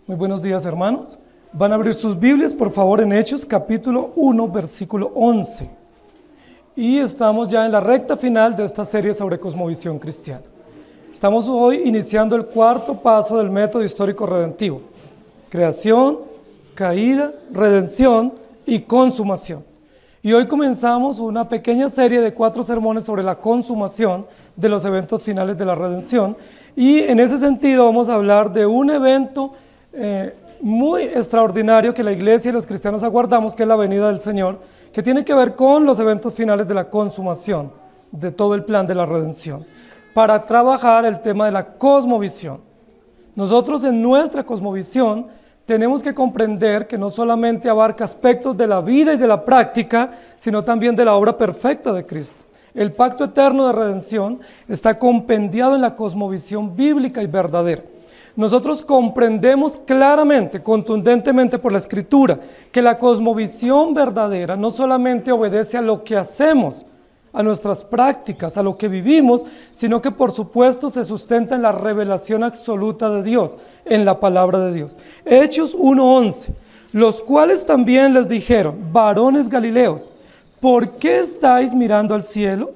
Muy buenos días, hermanos. Van a abrir sus Biblias, por favor, en Hechos, capítulo 1, versículo 11. Y estamos ya en la recta final de esta serie sobre cosmovisión cristiana. Estamos hoy iniciando el cuarto paso del método histórico redentivo: creación, caída, redención y consumación. Y hoy comenzamos una pequeña serie de 4 sermones sobre la consumación de los eventos finales de la redención. Y en ese sentido vamos a hablar de un evento muy extraordinario que la iglesia y los cristianos aguardamos, que es la venida del Señor, que tiene que ver con los eventos finales de la consumación de todo el plan de la redención, para trabajar el tema de la cosmovisión. Nosotros en nuestra cosmovisión tenemos que comprender que no solamente abarca aspectos de la vida y de la práctica, sino también de la obra perfecta de Cristo. El pacto eterno de redención está compendiado en la cosmovisión bíblica y verdadera. Nosotros comprendemos claramente, contundentemente por la Escritura, que la cosmovisión verdadera no solamente obedece a lo que hacemos, a nuestras prácticas, a lo que vivimos, sino que por supuesto se sustenta en la revelación absoluta de Dios, en la palabra de Dios. Hechos 1:11, los cuales también les dijeron: varones galileos, ¿por qué estáis mirando al cielo?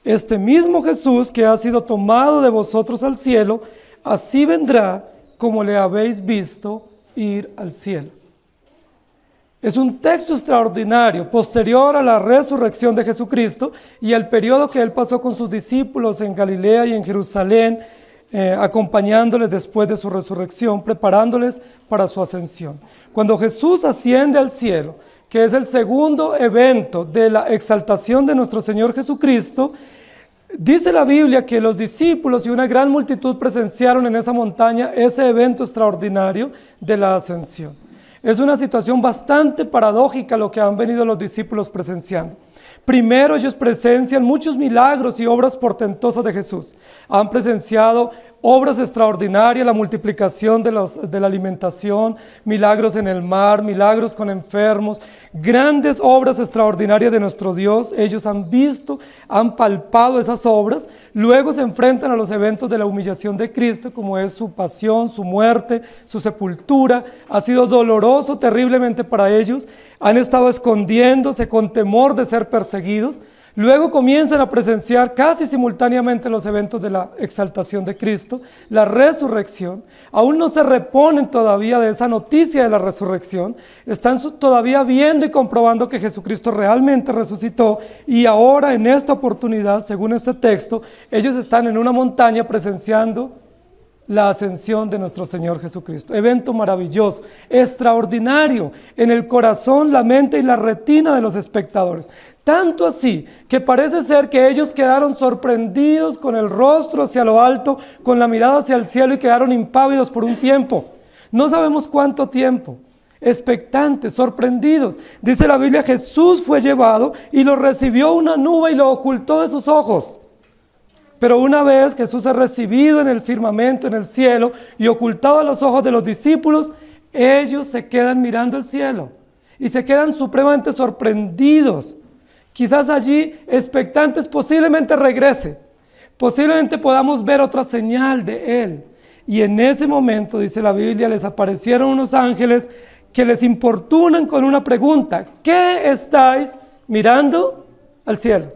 Este mismo Jesús que ha sido tomado de vosotros al cielo, así vendrá como le habéis visto ir al cielo. Es un texto extraordinario, posterior a la resurrección de Jesucristo y al periodo que él pasó con sus discípulos en Galilea y en Jerusalén, acompañándoles después de su resurrección, preparándoles para su ascensión. Cuando Jesús asciende al cielo, que es el segundo evento de la exaltación de nuestro Señor Jesucristo, dice la Biblia que los discípulos y una gran multitud presenciaron en esa montaña ese evento extraordinario de la ascensión. Es una situación bastante paradójica lo que han venido los discípulos presenciando. Primero, ellos presencian muchos milagros y obras portentosas de Jesús. Han presenciado obras extraordinarias, la multiplicación de la alimentación, milagros en el mar, milagros con enfermos, grandes obras extraordinarias de nuestro Dios. Ellos han visto, han palpado esas obras. Luego se enfrentan a los eventos de la humillación de Cristo, como es su pasión, su muerte, su sepultura. Ha sido doloroso terriblemente para ellos. Han estado escondiéndose con temor de ser perseguidos. Luego comienzan a presenciar casi simultáneamente los eventos de la exaltación de Cristo, la resurrección. Aún no se reponen todavía de esa noticia de la resurrección. Están todavía viendo y comprobando que Jesucristo realmente resucitó. Y ahora, en esta oportunidad, según este texto, ellos están en una montaña presenciando la ascensión de nuestro Señor Jesucristo. Evento maravilloso, extraordinario, en el corazón, la mente y la retina de los espectadores. Tanto así que parece ser que ellos quedaron sorprendidos, con el rostro hacia lo alto, con la mirada hacia el cielo, y quedaron impávidos por un tiempo. No sabemos cuánto tiempo. Expectantes, sorprendidos. Dice la Biblia: Jesús fue llevado y lo recibió una nube y lo ocultó de sus ojos. Pero una vez Jesús es recibido en el firmamento, en el cielo, y ocultado a los ojos de los discípulos, ellos se quedan mirando el cielo y se quedan supremamente sorprendidos. Quizás allí, expectantes, posiblemente regrese, posiblemente podamos ver otra señal de Él. Y en ese momento, dice la Biblia, les aparecieron unos ángeles que les importunan con una pregunta: ¿qué estáis mirando al cielo?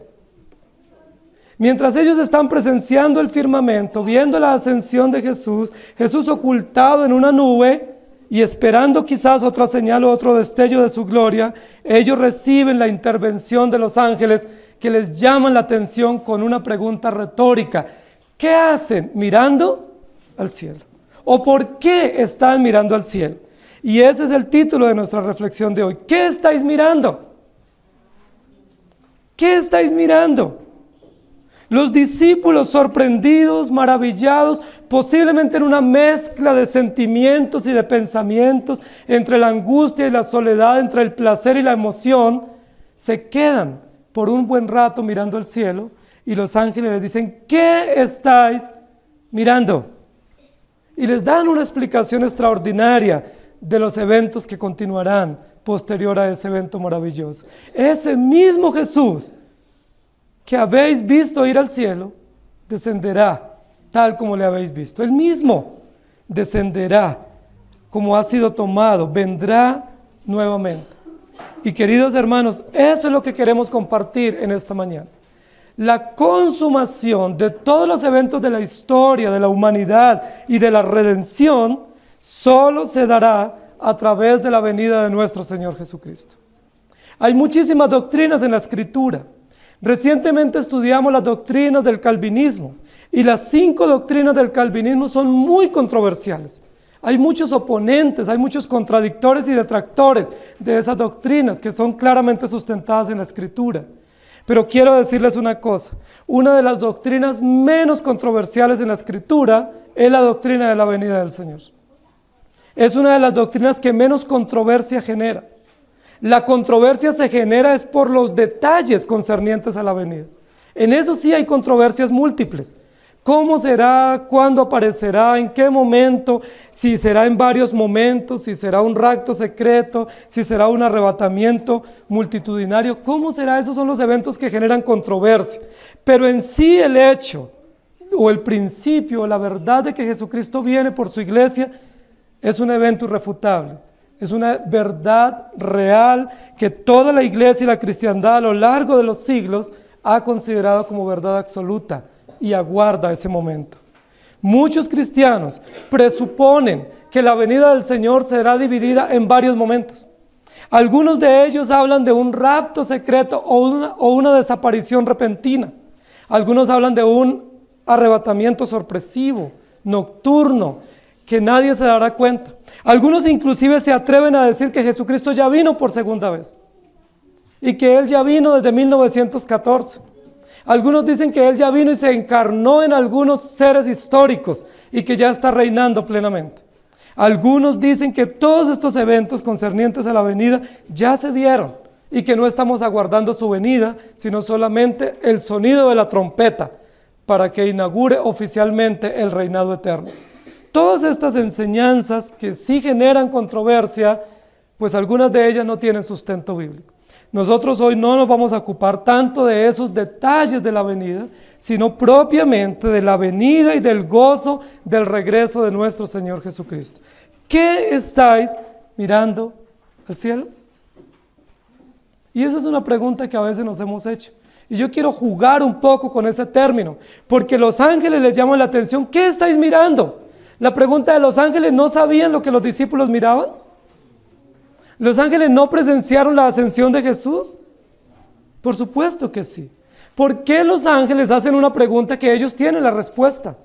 Mientras ellos están presenciando el firmamento, viendo la ascensión de Jesús, Jesús ocultado en una nube y esperando quizás otra señal o otro destello de su gloria, ellos reciben la intervención de los ángeles, que les llaman la atención con una pregunta retórica: ¿qué hacen mirando al cielo? ¿O por qué están mirando al cielo? Y ese es el título de nuestra reflexión de hoy. ¿Qué estáis mirando? ¿Qué estáis mirando? Los discípulos, sorprendidos, maravillados, posiblemente en una mezcla de sentimientos y de pensamientos, entre la angustia y la soledad, entre el placer y la emoción, se quedan por un buen rato mirando al cielo, y los ángeles les dicen: ¿qué estáis mirando? Y les dan una explicación extraordinaria de los eventos que continuarán posterior a ese evento maravilloso. Ese mismo Jesús que habéis visto ir al cielo, descenderá tal como le habéis visto. Él mismo descenderá como ha sido tomado, vendrá nuevamente. Y queridos hermanos, eso es lo que queremos compartir en esta mañana. La consumación de todos los eventos de la historia, de la humanidad y de la redención, solo se dará a través de la venida de nuestro Señor Jesucristo. Hay muchísimas doctrinas en la Escritura. Recientemente estudiamos las doctrinas del calvinismo y las 5 doctrinas del calvinismo son muy controversiales. Hay muchos oponentes, hay muchos contradictores y detractores de esas doctrinas que son claramente sustentadas en la Escritura. Pero quiero decirles una cosa, una de las doctrinas menos controversiales en la Escritura es la doctrina de la venida del Señor. Es una de las doctrinas que menos controversia genera. La controversia se genera es por los detalles concernientes a la venida. En eso sí hay controversias múltiples. ¿Cómo será? ¿Cuándo aparecerá? ¿En qué momento? Si será en varios momentos, si será un rapto secreto, si será un arrebatamiento multitudinario. ¿Cómo será? Esos son los eventos que generan controversia. Pero en sí el hecho, o el principio, la verdad de que Jesucristo viene por su iglesia, es un evento irrefutable. Es una verdad real que toda la iglesia y la cristiandad a lo largo de los siglos ha considerado como verdad absoluta y aguarda ese momento. Muchos cristianos presuponen que la venida del Señor será dividida en varios momentos. Algunos de ellos hablan de un rapto secreto o una desaparición repentina. Algunos hablan de un arrebatamiento sorpresivo, nocturno, que nadie se dará cuenta. Algunos inclusive se atreven a decir que Jesucristo ya vino por segunda vez y que Él ya vino desde 1914. Algunos dicen que Él ya vino y se encarnó en algunos seres históricos y que ya está reinando plenamente. Algunos dicen que todos estos eventos concernientes a la venida ya se dieron y que no estamos aguardando su venida, sino solamente el sonido de la trompeta para que inaugure oficialmente el reinado eterno. Todas estas enseñanzas que sí generan controversia, pues algunas de ellas no tienen sustento bíblico. Nosotros hoy no nos vamos a ocupar tanto de esos detalles de la venida, sino propiamente de la venida y del gozo del regreso de nuestro Señor Jesucristo. ¿Qué estáis mirando al cielo? Y esa es una pregunta que a veces nos hemos hecho. Y yo quiero jugar un poco con ese término, porque los ángeles les llaman la atención. ¿Qué estáis mirando? La pregunta de los ángeles, ¿no sabían lo que los discípulos miraban? ¿Los ángeles no presenciaron la ascensión de Jesús? Por supuesto que sí. ¿Por qué los ángeles hacen una pregunta que ellos tienen la respuesta?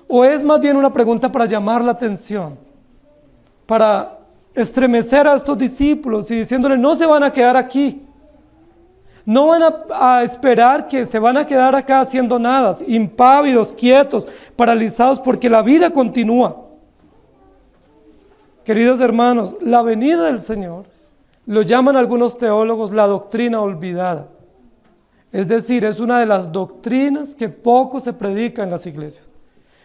¿O es más bien una pregunta para llamar la atención? Para estremecer a estos discípulos y diciéndoles, no se van a quedar aquí. No van a esperar que se van a quedar acá haciendo nada, impávidos, quietos, paralizados, porque la vida continúa. Queridos hermanos, la venida del Señor, lo llaman algunos teólogos la doctrina olvidada. Es decir, es una de las doctrinas que poco se predica en las iglesias.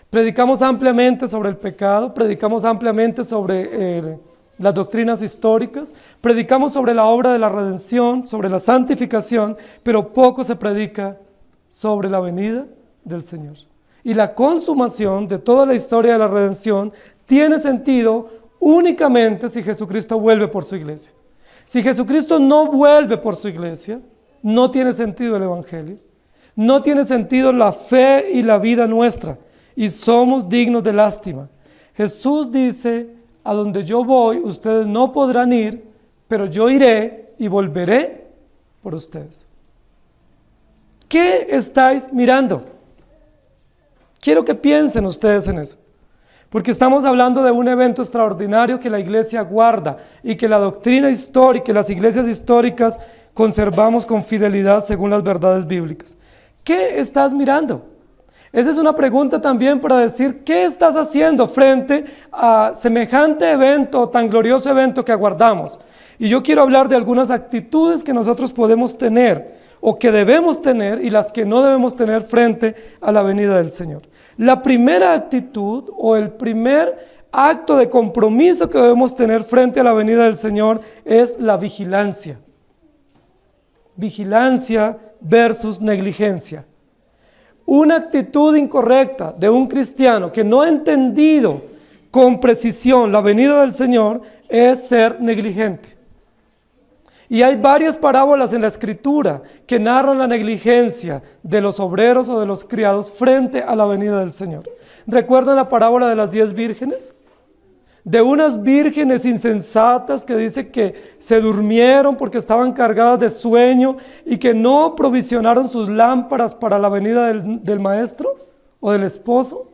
Predicamos ampliamente sobre el pecado, predicamos ampliamente sobre las doctrinas históricas, predicamos sobre la obra de la redención, sobre la santificación, pero poco se predica sobre la venida del Señor. Y la consumación de toda la historia de la redención tiene sentido únicamente si Jesucristo vuelve por su iglesia. Si Jesucristo no vuelve por su iglesia, no tiene sentido el Evangelio, no tiene sentido la fe y la vida nuestra, y somos dignos de lástima. Jesús dice, a donde yo voy, ustedes no podrán ir, pero yo iré y volveré por ustedes. ¿Qué estáis mirando? Quiero que piensen ustedes en eso. Porque estamos hablando de un evento extraordinario que la iglesia guarda y que la doctrina histórica y las iglesias históricas conservamos con fidelidad según las verdades bíblicas. ¿Qué estás mirando? Esa es una pregunta también para decir, ¿qué estás haciendo frente a semejante evento, tan glorioso evento que aguardamos? Y yo quiero hablar de algunas actitudes que nosotros podemos tener o que debemos tener y las que no debemos tener frente a la venida del Señor. La primera actitud o el primer acto de compromiso que debemos tener frente a la venida del Señor es la vigilancia. Vigilancia versus negligencia. Una actitud incorrecta de un cristiano que no ha entendido con precisión la venida del Señor es ser negligente. Y hay varias parábolas en la Escritura que narran la negligencia de los obreros o de los criados frente a la venida del Señor. ¿Recuerdan la parábola de las 10 vírgenes? De unas vírgenes insensatas que dice que se durmieron porque estaban cargadas de sueño y que no provisionaron sus lámparas para la venida del maestro o del esposo.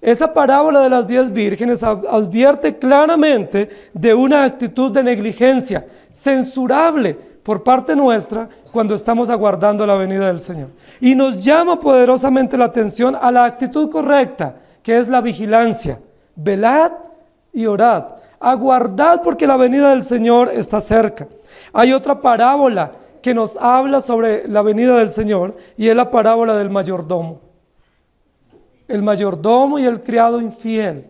Esa parábola de las 10 vírgenes advierte claramente de una actitud de negligencia censurable por parte nuestra cuando estamos aguardando la venida del Señor. Y nos llama poderosamente la atención a la actitud correcta, que es la vigilancia. Velad y orad. Aguardad porque la venida del Señor está cerca. Hay otra parábola que nos habla sobre la venida del Señor y es la parábola del mayordomo. El mayordomo y el criado infiel.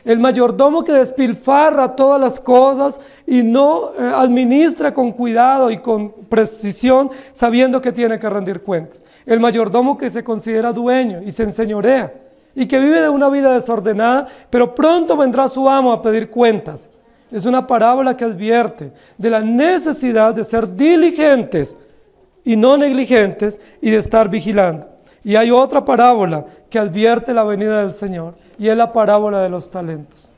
El mayordomo que despilfarra todas las cosas y no administra con cuidado y con precisión, sabiendo que tiene que rendir cuentas. El mayordomo que se considera dueño y se enseñorea y que vive de una vida desordenada, pero pronto vendrá su amo a pedir cuentas. Es una parábola que advierte de la necesidad de ser diligentes y no negligentes y de estar vigilando. Y hay otra parábola que advierte la venida del Señor y es la parábola de los talentos.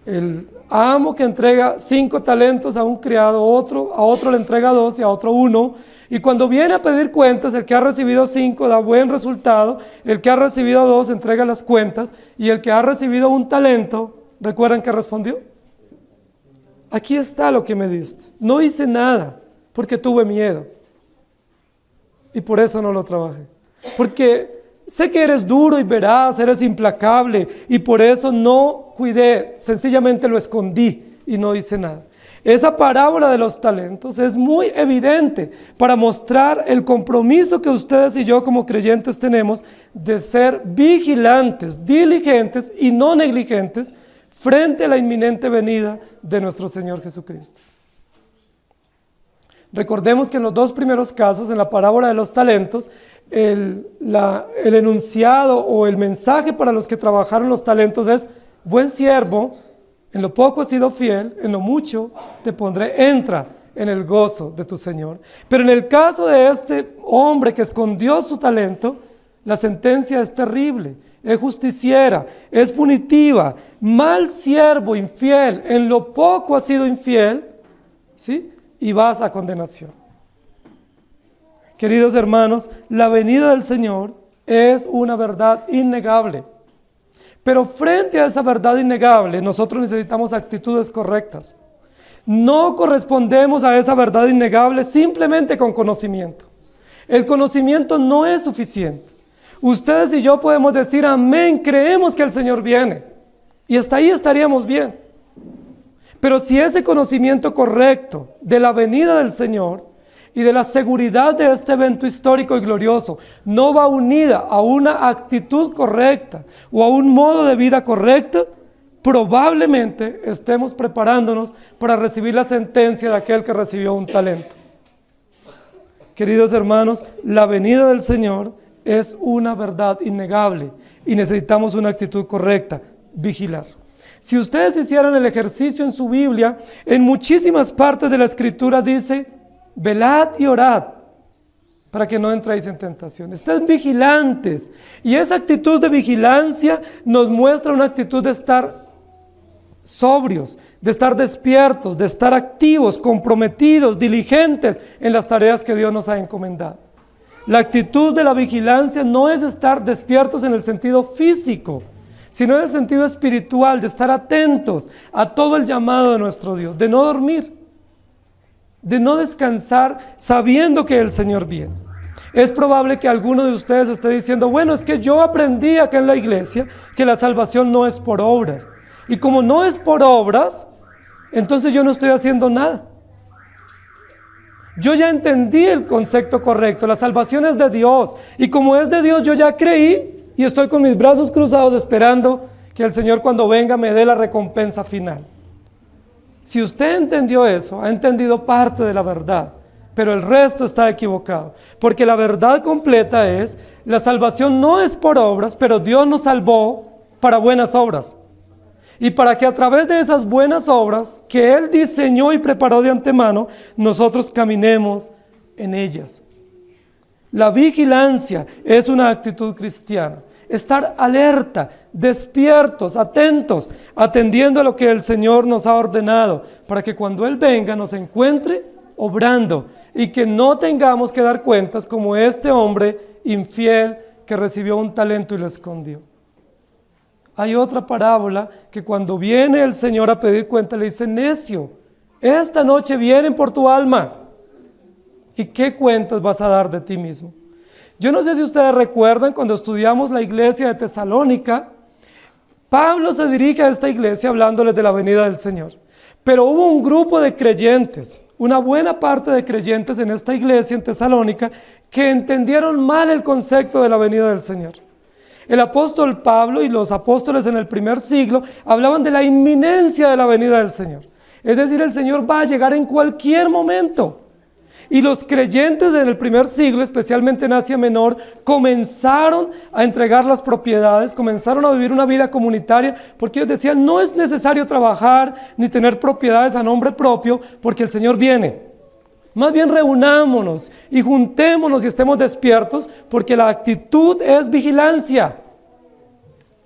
El amo que entrega 5 talentos a un criado, a otro le entrega 2 y a otro 1. Y cuando viene a pedir cuentas, el que ha recibido 5 da buen resultado, el que ha recibido 2 entrega las cuentas y el que ha recibido 1 talento, ¿recuerdan qué respondió? Aquí está lo que me diste. No hice nada porque tuve miedo. Y por eso no lo trabajé. Porque sé que eres duro y veraz, eres implacable, y por eso no cuidé, sencillamente lo escondí y no hice nada. Esa parábola de los talentos es muy evidente para mostrar el compromiso que ustedes y yo como creyentes tenemos de ser vigilantes, diligentes y no negligentes frente a la inminente venida de nuestro Señor Jesucristo. Recordemos que en los 2 primeros casos, en la parábola de los talentos, el enunciado o el mensaje para los que trabajaron los talentos es: buen siervo, en lo poco has sido fiel, en lo mucho te pondré, entra en el gozo de tu Señor. Pero en el caso de este hombre que escondió su talento, la sentencia es terrible, es justiciera, es punitiva. Mal siervo, infiel, en lo poco has sido infiel, ¿sí?, y vas a condenación. Queridos hermanos, la venida del Señor es una verdad innegable. Pero frente a esa verdad innegable, nosotros necesitamos actitudes correctas. No correspondemos a esa verdad innegable simplemente con conocimiento. El conocimiento no es suficiente. Ustedes y yo podemos decir amén, creemos que el Señor viene. Y hasta ahí estaríamos bien. Pero si ese conocimiento correcto de la venida del Señor y de la seguridad de este evento histórico y glorioso no va unida a una actitud correcta o a un modo de vida correcto, probablemente estemos preparándonos para recibir la sentencia de aquel que recibió 1 talento. Queridos hermanos, la venida del Señor es una verdad innegable y necesitamos una actitud correcta, vigilar. Si ustedes hicieran el ejercicio en su Biblia, en muchísimas partes de la Escritura dice: velad y orad para que no entréis en tentación. Estén vigilantes. Y esa actitud de vigilancia nos muestra una actitud de estar sobrios, de estar despiertos, de estar activos, comprometidos, diligentes en las tareas que Dios nos ha encomendado. La actitud de la vigilancia no es estar despiertos en el sentido físico, sino en el sentido espiritual, de estar atentos a todo el llamado de nuestro Dios, de no dormir, de no descansar sabiendo que el Señor viene. Es probable que alguno de ustedes esté diciendo: bueno, es que yo aprendí acá en la iglesia que la salvación no es por obras, y como no es por obras, entonces yo no estoy haciendo nada. Yo ya entendí el concepto correcto, la salvación es de Dios, y como es de Dios yo ya creí, y estoy con mis brazos cruzados esperando que el Señor cuando venga me dé la recompensa final. Si usted entendió eso, ha entendido parte de la verdad pero el resto está equivocado. Porque la verdad completa es, la salvación no es por obras, pero Dios nos salvó para buenas obras. Y para que a través de esas buenas obras que Él diseñó y preparó de antemano, nosotros caminemos en ellas. La vigilancia es una actitud cristiana. Estar alerta, despiertos, atentos, atendiendo a lo que el Señor nos ha ordenado, para que cuando Él venga nos encuentre obrando y que no tengamos que dar cuentas como este hombre infiel que recibió un talento y lo escondió. Hay otra parábola que cuando viene el Señor a pedir cuenta le dice: necio, esta noche vienen por tu alma. ¿Y qué cuentas vas a dar de ti mismo? Yo no sé si ustedes recuerdan cuando estudiamos la iglesia de Tesalónica, Pablo se dirige a esta iglesia hablándoles de la venida del Señor. Pero hubo un grupo de creyentes, una buena parte de creyentes en esta iglesia en Tesalónica, que entendieron mal el concepto de la venida del Señor. El apóstol Pablo y los apóstoles en el primer siglo hablaban de la inminencia de la venida del Señor. Es decir, el Señor va a llegar en cualquier momento. Y los creyentes en el primer siglo, especialmente en Asia Menor, comenzaron a entregar las propiedades, comenzaron a vivir una vida comunitaria, porque ellos decían: no es necesario trabajar ni tener propiedades a nombre propio, porque el Señor viene. Más bien reunámonos y juntémonos y estemos despiertos, porque la actitud es vigilancia.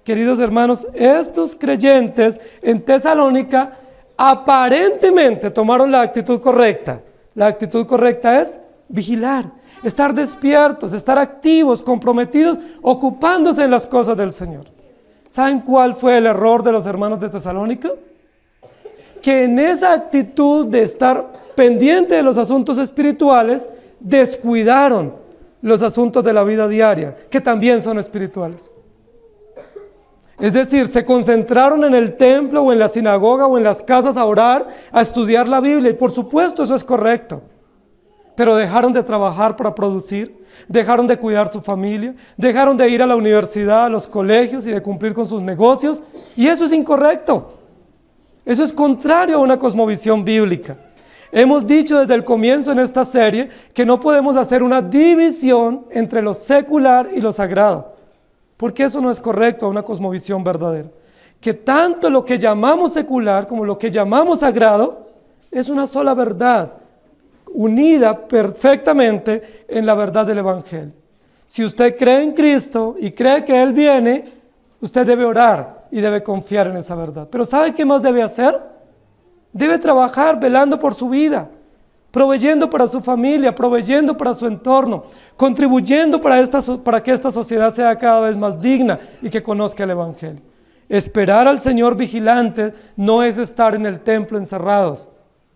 Queridos hermanos, estos creyentes en Tesalónica aparentemente tomaron la actitud correcta. La actitud correcta es vigilar, estar despiertos, estar activos, comprometidos, ocupándose en las cosas del Señor. ¿Saben cuál fue el error de los hermanos de Tesalónica? Que en esa actitud de estar pendiente de los asuntos espirituales, descuidaron los asuntos de la vida diaria, que también son espirituales. Es decir, se concentraron en el templo o en la sinagoga o en las casas a orar, a estudiar la Biblia, y por supuesto eso es correcto. Pero dejaron de trabajar para producir, dejaron de cuidar su familia, dejaron de ir a la universidad, a los colegios y de cumplir con sus negocios, y eso es incorrecto. Eso es contrario a una cosmovisión bíblica. Hemos dicho desde el comienzo en esta serie que no podemos hacer una división entre lo secular y lo sagrado, porque eso no es correcto a una cosmovisión verdadera. Que tanto lo que llamamos secular como lo que llamamos sagrado es una sola verdad, unida perfectamente en la verdad del Evangelio. Si usted cree en Cristo y cree que Él viene, usted debe orar y debe confiar en esa verdad. Pero ¿sabe qué más debe hacer? Debe trabajar velando por su vida, proveyendo para su familia, proveyendo para su entorno, contribuyendo para que esta sociedad sea cada vez más digna y que conozca el Evangelio. Esperar al Señor vigilante no es estar en el templo encerrados,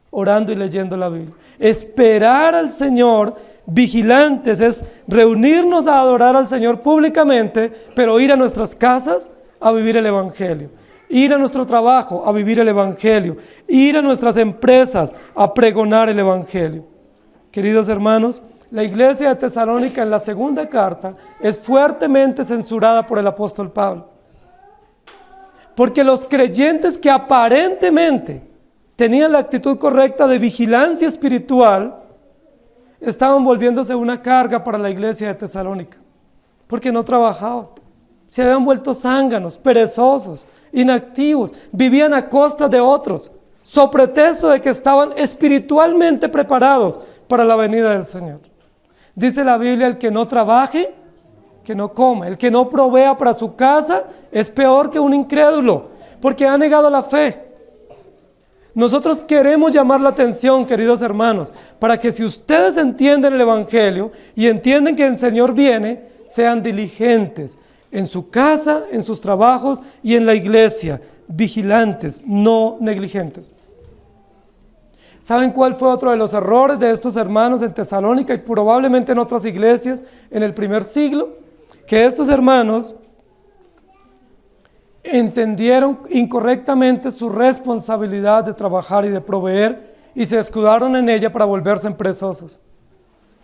orando y leyendo la Biblia. Esperar al Señor vigilantes es reunirnos a adorar al Señor públicamente, pero ir a nuestras casas a vivir el Evangelio. Ir a nuestro trabajo a vivir el Evangelio, ir a nuestras empresas a pregonar el Evangelio. Queridos hermanos, la iglesia de Tesalónica en la segunda carta es fuertemente censurada por el apóstol Pablo. Porque los creyentes que aparentemente tenían la actitud correcta de vigilancia espiritual, estaban volviéndose una carga para la iglesia de Tesalónica, porque no trabajaban. Se habían vuelto zánganos, perezosos, inactivos, vivían a costa de otros, so pretexto de que estaban espiritualmente preparados para la venida del Señor. Dice la Biblia: el que no trabaje, que no coma. El que no provea para su casa es peor que un incrédulo, porque ha negado la fe. Nosotros queremos llamar la atención, queridos hermanos, para que si ustedes entienden el Evangelio y entienden que el Señor viene, sean diligentes en su casa, en sus trabajos y en la iglesia, vigilantes, no negligentes. ¿Saben cuál fue otro de los errores de estos hermanos en Tesalónica y probablemente en otras iglesias en el primer siglo? Que estos hermanos entendieron incorrectamente su responsabilidad de trabajar y de proveer y se escudaron en ella para volverse perezosos.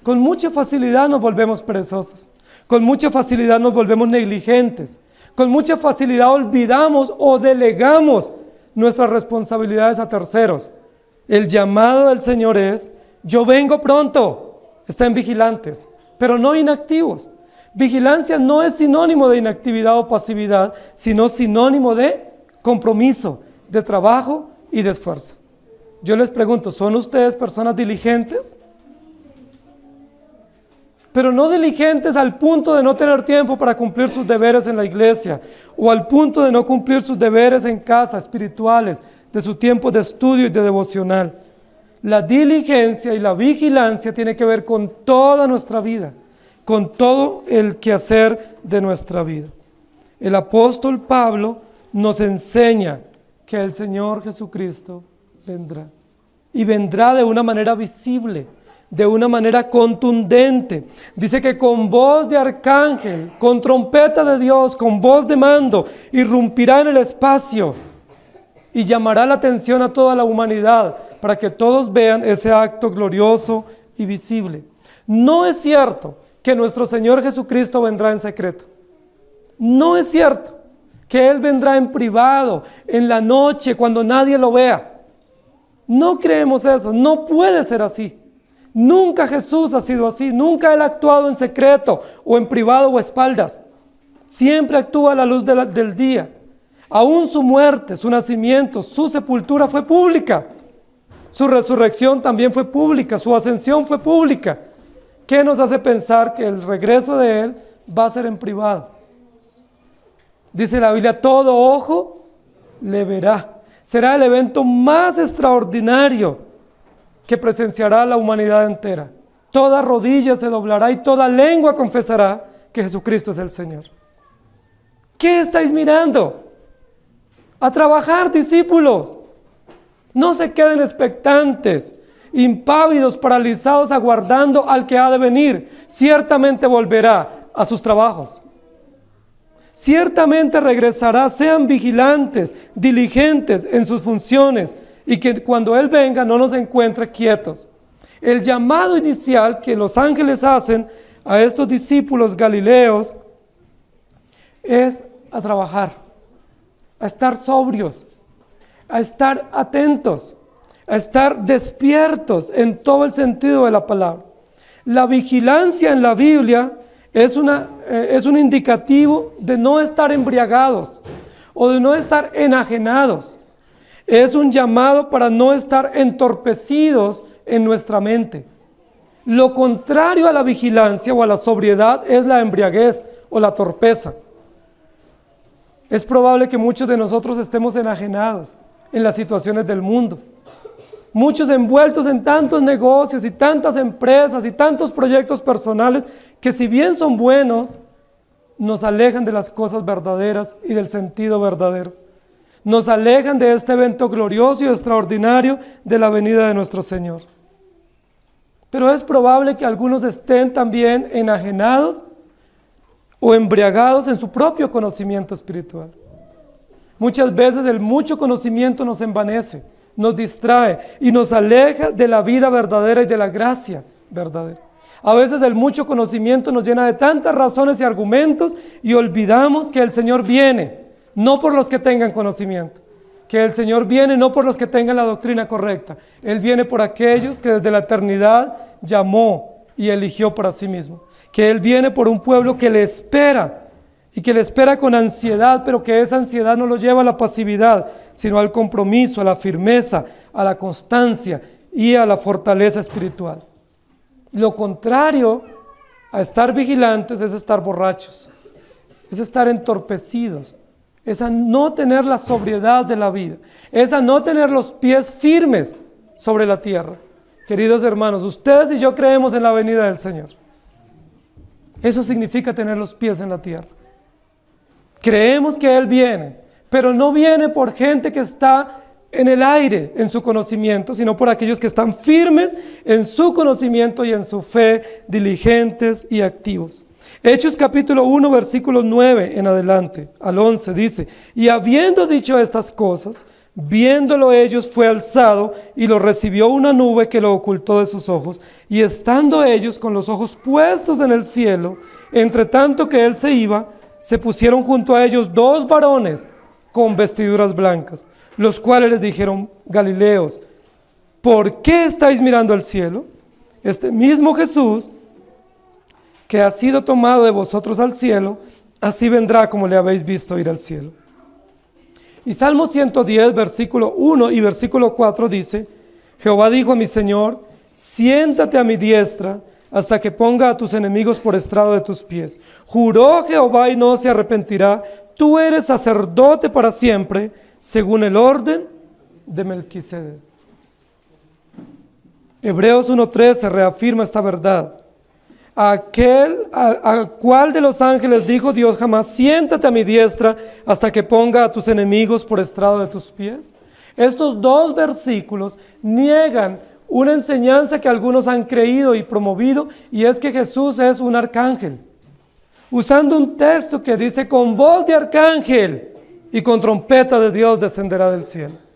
Con mucha facilidad nos volvemos perezosos. Con mucha facilidad nos volvemos negligentes. Con mucha facilidad olvidamos o delegamos nuestras responsabilidades a terceros. El llamado del Señor es yo vengo pronto, estén vigilantes, pero no inactivos. Vigilancia no es sinónimo de inactividad o pasividad, sino sinónimo de compromiso, de trabajo y de esfuerzo. Yo les pregunto, ¿son ustedes personas diligentes? Pero no diligentes al punto de no tener tiempo para cumplir sus deberes en la iglesia, o al punto de no cumplir sus deberes en casa, espirituales, de su tiempo de estudio y de devocional. La diligencia y la vigilancia tiene que ver con toda nuestra vida, con todo el quehacer de nuestra vida. El apóstol Pablo nos enseña que el Señor Jesucristo vendrá, y vendrá de una manera visible, de una manera contundente. Dice que con voz de arcángel, con trompeta de Dios, con voz de mando, irrumpirá en el espacio y llamará la atención a toda la humanidad para que todos vean ese acto glorioso y visible. No es cierto que nuestro Señor Jesucristo vendrá en secreto. No es cierto que Él vendrá en privado, en la noche, cuando nadie lo vea. No creemos eso, no puede ser así. Nunca Jesús ha sido así, nunca Él ha actuado en secreto o en privado o a espaldas. Siempre actúa a la luz del día. Aún su muerte, su nacimiento, su sepultura fue pública. Su resurrección también fue pública, su ascensión fue pública. ¿Qué nos hace pensar que el regreso de Él va a ser en privado? Dice la Biblia, todo ojo le verá. Será el evento más extraordinario que presenciará la humanidad entera. Toda rodilla se doblará y toda lengua confesará que Jesucristo es el Señor. ¿Qué estáis mirando? A trabajar, discípulos. No se queden expectantes, impávidos, paralizados, aguardando al que ha de venir. Ciertamente volverá a sus trabajos. Ciertamente regresará. Sean vigilantes, diligentes en sus funciones, y que cuando Él venga no nos encuentre quietos. El llamado inicial que los ángeles hacen a estos discípulos galileos es a trabajar, a estar sobrios, a estar atentos, a estar despiertos en todo el sentido de la palabra. La vigilancia en la Biblia es un indicativo de no estar embriagados o de no estar enajenados. Es un llamado para no estar entorpecidos en nuestra mente. Lo contrario a la vigilancia o a la sobriedad es la embriaguez o la torpeza. Es probable que muchos de nosotros estemos enajenados en las situaciones del mundo. Muchos envueltos en tantos negocios y tantas empresas y tantos proyectos personales que, si bien son buenos, nos alejan de las cosas verdaderas y del sentido verdadero. Nos alejan de este evento glorioso y extraordinario de la venida de nuestro Señor. Pero es probable que algunos estén también enajenados o embriagados en su propio conocimiento espiritual. Muchas veces el mucho conocimiento nos envanece, nos distrae y nos aleja de la vida verdadera y de la gracia verdadera. A veces el mucho conocimiento nos llena de tantas razones y argumentos y olvidamos que el Señor viene, no por los que tengan conocimiento, que el Señor viene no por los que tengan la doctrina correcta. Él viene por aquellos que desde la eternidad llamó y eligió para sí mismo. Que Él viene por un pueblo que le espera, y que le espera con ansiedad, pero que esa ansiedad no lo lleva a la pasividad, sino al compromiso, a la firmeza, a la constancia y a la fortaleza espiritual. Lo contrario a estar vigilantes es estar borrachos, es estar entorpecidos, es a no tener la sobriedad de la vida, es a no tener los pies firmes sobre la tierra. Queridos hermanos, ustedes y yo creemos en la venida del Señor. Eso significa tener los pies en la tierra. Creemos que Él viene, pero no viene por gente que está en el aire en su conocimiento, sino por aquellos que están firmes en su conocimiento y en su fe, diligentes y activos. Hechos capítulo 1, versículos 9 en adelante, al 11, dice: y habiendo dicho estas cosas, viéndolo ellos, fue alzado y lo recibió una nube que lo ocultó de sus ojos, y estando ellos con los ojos puestos en el cielo, entre tanto que Él se iba, se pusieron junto a ellos dos varones con vestiduras blancas, los cuales les dijeron: Galileos, ¿por qué estáis mirando al cielo? Este mismo Jesús, que ha sido tomado de vosotros al cielo, así vendrá como le habéis visto ir al cielo. Y Salmo 110, versículo 1 y versículo 4 dice, Jehová dijo a mi Señor, siéntate a mi diestra, hasta que ponga a tus enemigos por estrado de tus pies. Juró Jehová y no se arrepentirá, tú eres sacerdote para siempre, según el orden de Melquisedec. Hebreos 1:13 reafirma esta verdad. ¿A cuál de los ángeles dijo Dios jamás, siéntate a mi diestra hasta que ponga a tus enemigos por estrado de tus pies? Estos dos versículos niegan una enseñanza que algunos han creído y promovido, y es que Jesús es un arcángel. Usando un texto que dice, con voz de arcángel y con trompeta de Dios descenderá del cielo.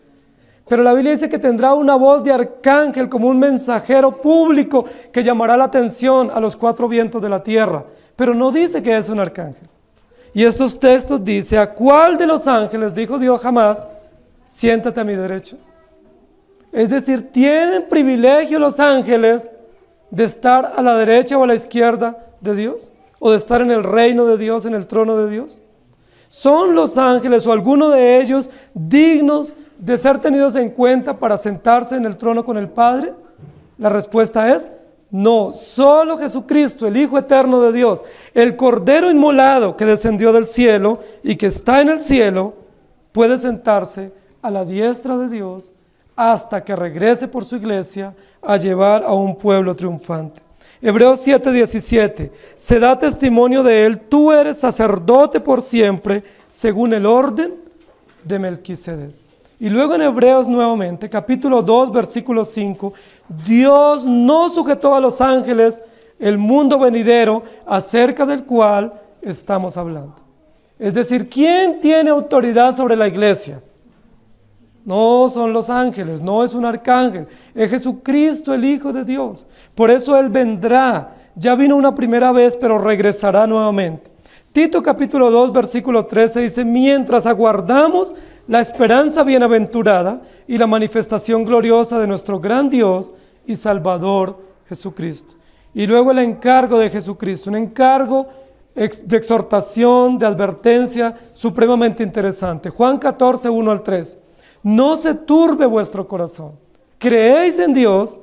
Pero la Biblia dice que tendrá una voz de arcángel como un mensajero público que llamará la atención a los cuatro vientos de la tierra. Pero no dice que es un arcángel. Y estos textos dicen, ¿a cuál de los ángeles dijo Dios jamás, siéntate a mi derecha? Es decir, ¿tienen privilegio los ángeles de estar a la derecha o a la izquierda de Dios? ¿O de estar en el reino de Dios, en el trono de Dios? ¿Son los ángeles o alguno de ellos dignos de ser tenidos en cuenta para sentarse en el trono con el Padre? La respuesta es no. Solo Jesucristo, el Hijo eterno de Dios, el Cordero inmolado que descendió del cielo y que está en el cielo, puede sentarse a la diestra de Dios hasta que regrese por su iglesia a llevar a un pueblo triunfante. Hebreos 7:17, se da testimonio de él, tú eres sacerdote por siempre, según el orden de Melquisedec. Y luego en Hebreos nuevamente, capítulo 2, versículo 5, Dios no sujetó a los ángeles el mundo venidero acerca del cual estamos hablando. Es decir, ¿quién tiene autoridad sobre la iglesia? No son los ángeles, no es un arcángel, es Jesucristo el Hijo de Dios. Por eso Él vendrá, ya vino una primera vez, pero regresará nuevamente. Tito capítulo 2, versículo 13 dice, mientras aguardamos la esperanza bienaventurada y la manifestación gloriosa de nuestro gran Dios y Salvador Jesucristo. Y luego el encargo de Jesucristo, un encargo de exhortación, de advertencia supremamente interesante. Juan 14, 1 al 3. No se turbe vuestro corazón. Creéis en Dios,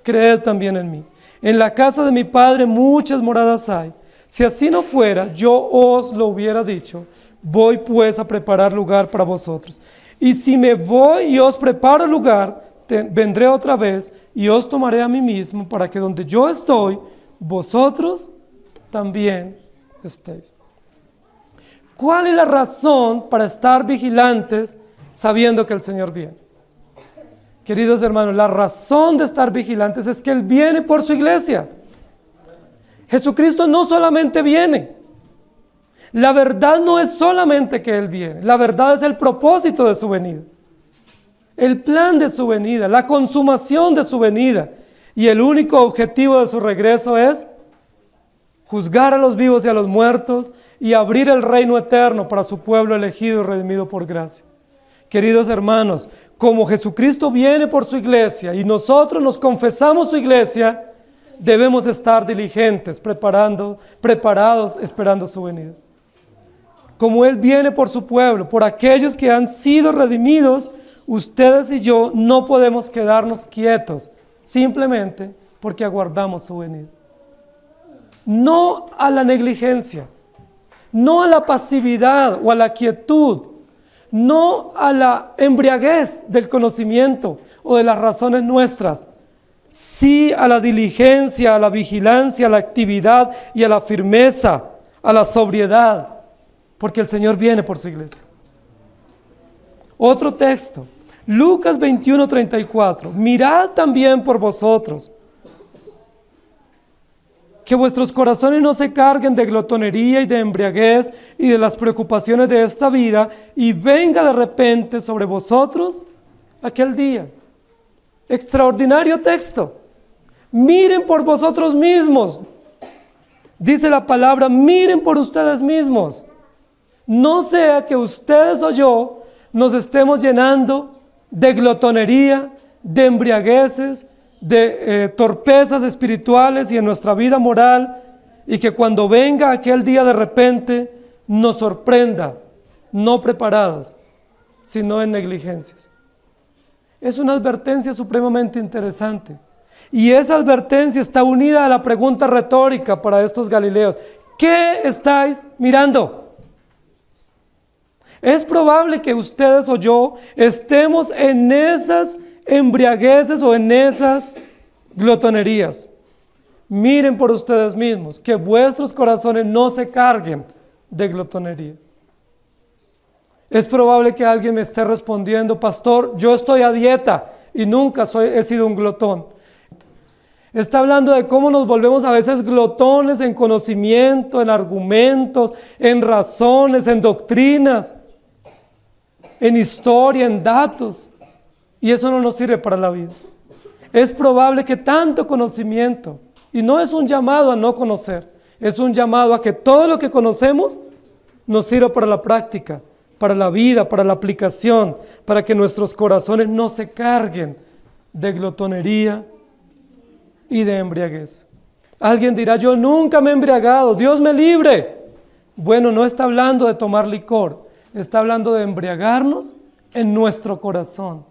creed también en mí. En la casa de mi Padre muchas moradas hay. Si así no fuera, yo os lo hubiera dicho. Voy pues a preparar lugar para vosotros. Y si me voy y os preparo lugar, vendré otra vez y os tomaré a mí mismo, para que donde yo estoy, vosotros también estéis. ¿Cuál es la razón para estar vigilantes sabiendo que el Señor viene? Queridos hermanos, la razón de estar vigilantes es que Él viene por su iglesia. Jesucristo no solamente viene. La verdad no es solamente que Él viene. La verdad es el propósito de su venida. El plan de su venida, la consumación de su venida. Y el único objetivo de su regreso es juzgar a los vivos y a los muertos y abrir el reino eterno para su pueblo elegido y redimido por gracia. Queridos hermanos, como Jesucristo viene por su iglesia y nosotros nos confesamos su iglesia, debemos estar diligentes, preparados, esperando su venida. Como Él viene por su pueblo, por aquellos que han sido redimidos, ustedes y yo no podemos quedarnos quietos, simplemente porque aguardamos su venida. No a la negligencia, no a la pasividad o a la quietud, no a la embriaguez del conocimiento o de las razones nuestras, sí a la diligencia, a la vigilancia, a la actividad y a la firmeza, a la sobriedad, porque el Señor viene por su iglesia. Otro texto, Lucas 21:34, mirad también por vosotros, que vuestros corazones no se carguen de glotonería y de embriaguez y de las preocupaciones de esta vida, y venga de repente sobre vosotros aquel día. Extraordinario texto. Miren por vosotros mismos. Dice la palabra, miren por ustedes mismos. No sea que ustedes o yo nos estemos llenando de glotonería, de embriagueces, de torpezas espirituales y en nuestra vida moral, y que cuando venga aquel día de repente nos sorprenda, no preparados, sino en negligencias. Es una advertencia supremamente interesante. Y esa advertencia está unida a la pregunta retórica para estos galileos. ¿Qué estáis mirando? Es probable que ustedes o yo estemos en esas embriagueces o en esas glotonerías. Miren por ustedes mismos, que vuestros corazones no se carguen de glotonería. Es probable que alguien me esté respondiendo: pastor, yo estoy a dieta y nunca he sido un glotón. Está hablando de cómo nos volvemos a veces glotones en conocimiento, en argumentos, en razones, en doctrinas, en historia, en datos. Y eso no nos sirve para la vida. Es probable que tanto conocimiento, y no es un llamado a no conocer, es un llamado a que todo lo que conocemos nos sirva para la práctica, para la vida, para la aplicación, para que nuestros corazones no se carguen de glotonería y de embriaguez. Alguien dirá: yo nunca me he embriagado, Dios me libre. Bueno, no está hablando de tomar licor, está hablando de embriagarnos en nuestro corazón,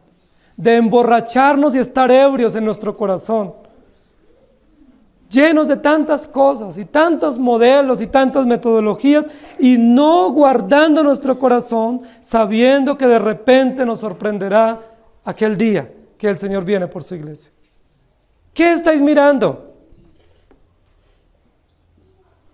de emborracharnos y estar ebrios en nuestro corazón, llenos de tantas cosas y tantos modelos y tantas metodologías, y no guardando nuestro corazón, sabiendo que de repente nos sorprenderá aquel día que el Señor viene por su iglesia. ¿Qué estáis mirando?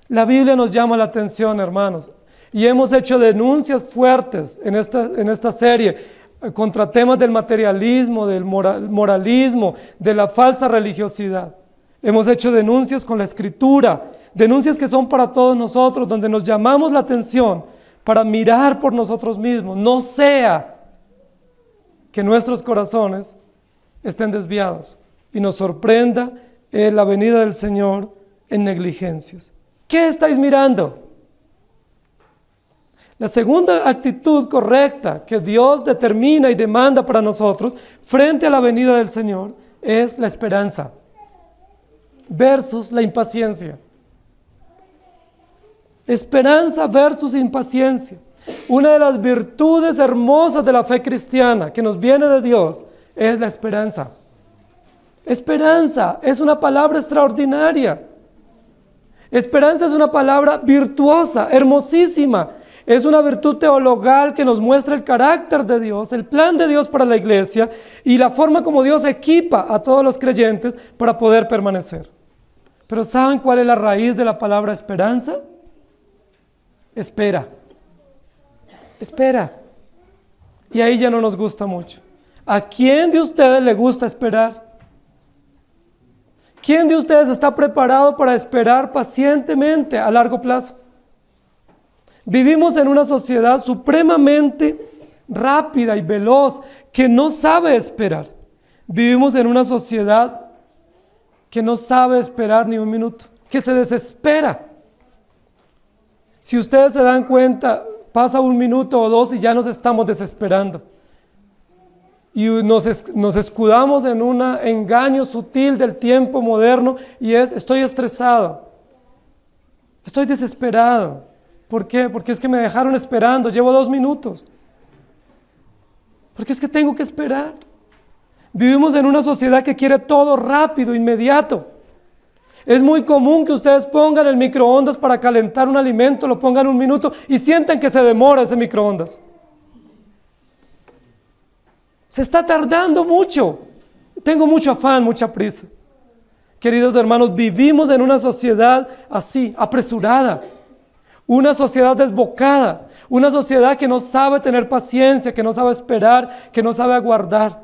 La Biblia nos llama la atención, hermanos, y hemos hecho denuncias fuertes en esta serie contra temas del materialismo, del moralismo, de la falsa religiosidad. Hemos hecho denuncias con la Escritura, denuncias que son para todos nosotros, donde nos llamamos la atención para mirar por nosotros mismos. No sea que nuestros corazones estén desviados y nos sorprenda la venida del Señor en negligencias. ¿Qué estáis mirando? La segunda actitud correcta que Dios determina y demanda para nosotros frente a la venida del Señor es la esperanza versus la impaciencia. Esperanza versus impaciencia. Una de las virtudes hermosas de la fe cristiana que nos viene de Dios es la esperanza. Esperanza es una palabra extraordinaria. Esperanza es una palabra virtuosa, hermosísima. Es una virtud teologal que nos muestra el carácter de Dios, el plan de Dios para la iglesia y la forma como Dios equipa a todos los creyentes para poder permanecer. Pero ¿saben cuál es la raíz de la palabra esperanza? Espera. Espera. Y ahí ya no nos gusta mucho. ¿A quién de ustedes le gusta esperar? ¿Quién de ustedes está preparado para esperar pacientemente a largo plazo? Vivimos en una sociedad supremamente rápida y veloz que no sabe esperar. Vivimos en una sociedad que no sabe esperar ni un minuto, que se desespera. Si ustedes se dan cuenta, pasa un minuto o dos y ya nos estamos desesperando. Y nos escudamos en un engaño sutil del tiempo moderno y es: estoy estresado, estoy desesperado. ¿Por qué? Porque es que me dejaron esperando, llevo 2 minutos. Porque es que tengo que esperar. Vivimos en una sociedad que quiere todo rápido, inmediato. Es muy común que ustedes pongan el microondas para calentar un alimento, lo pongan 1 minuto y sientan que se demora ese microondas. Se está tardando mucho. Tengo mucho afán, mucha prisa. Queridos hermanos, vivimos en una sociedad así, apresurada. Una sociedad desbocada, una sociedad que no sabe tener paciencia, que no sabe esperar, que no sabe aguardar.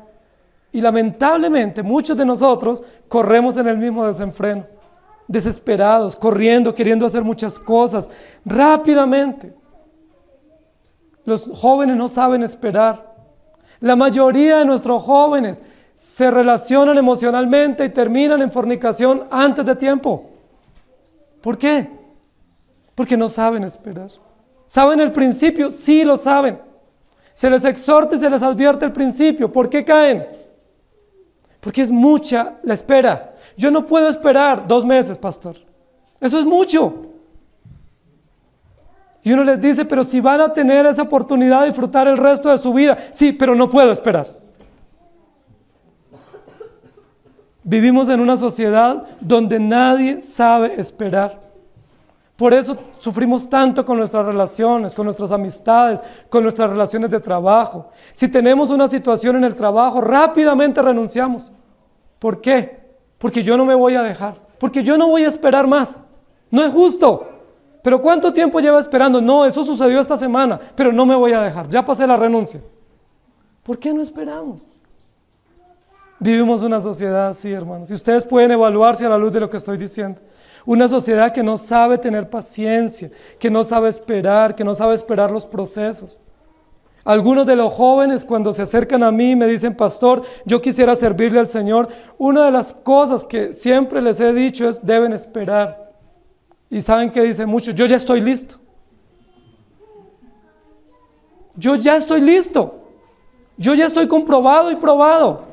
Y lamentablemente muchos de nosotros corremos en el mismo desenfreno, desesperados, corriendo, queriendo hacer muchas cosas rápidamente. Los jóvenes no saben esperar. La mayoría de nuestros jóvenes se relacionan emocionalmente y terminan en fornicación antes de tiempo. ¿Por qué? Porque no saben esperar. ¿Saben el principio? Sí, lo saben. Se les exhorta y se les advierte el principio. ¿Por qué caen? porque es mucha la espera. Yo no puedo esperar 2 meses, pastor. Eso es mucho. Y uno les dice, pero si van a tener esa oportunidad de disfrutar el resto de su vida. Sí, pero no puedo esperar. Vivimos en una sociedad donde nadie sabe esperar. Por eso sufrimos tanto con nuestras relaciones, con nuestras amistades, con nuestras relaciones de trabajo. Si tenemos una situación en el trabajo, rápidamente renunciamos. ¿Por qué? Porque yo no me voy a dejar, porque yo no voy a esperar más. No es justo. ¿Pero cuánto tiempo lleva esperando? No, eso sucedió esta semana, pero no me voy a dejar, ya pasé la renuncia. ¿Por qué no esperamos? Vivimos una sociedad así, hermanos, y ustedes pueden evaluarse a la luz de lo que estoy diciendo. Una sociedad que no sabe tener paciencia, que no sabe esperar, que no sabe esperar los procesos. Algunos de los jóvenes cuando se acercan a mí me dicen, pastor, yo quisiera servirle al Señor. Una de las cosas que siempre les he dicho es, deben esperar. Y ¿saben qué dicen muchos? Yo ya estoy listo. Yo ya estoy listo. Yo ya estoy comprobado y probado.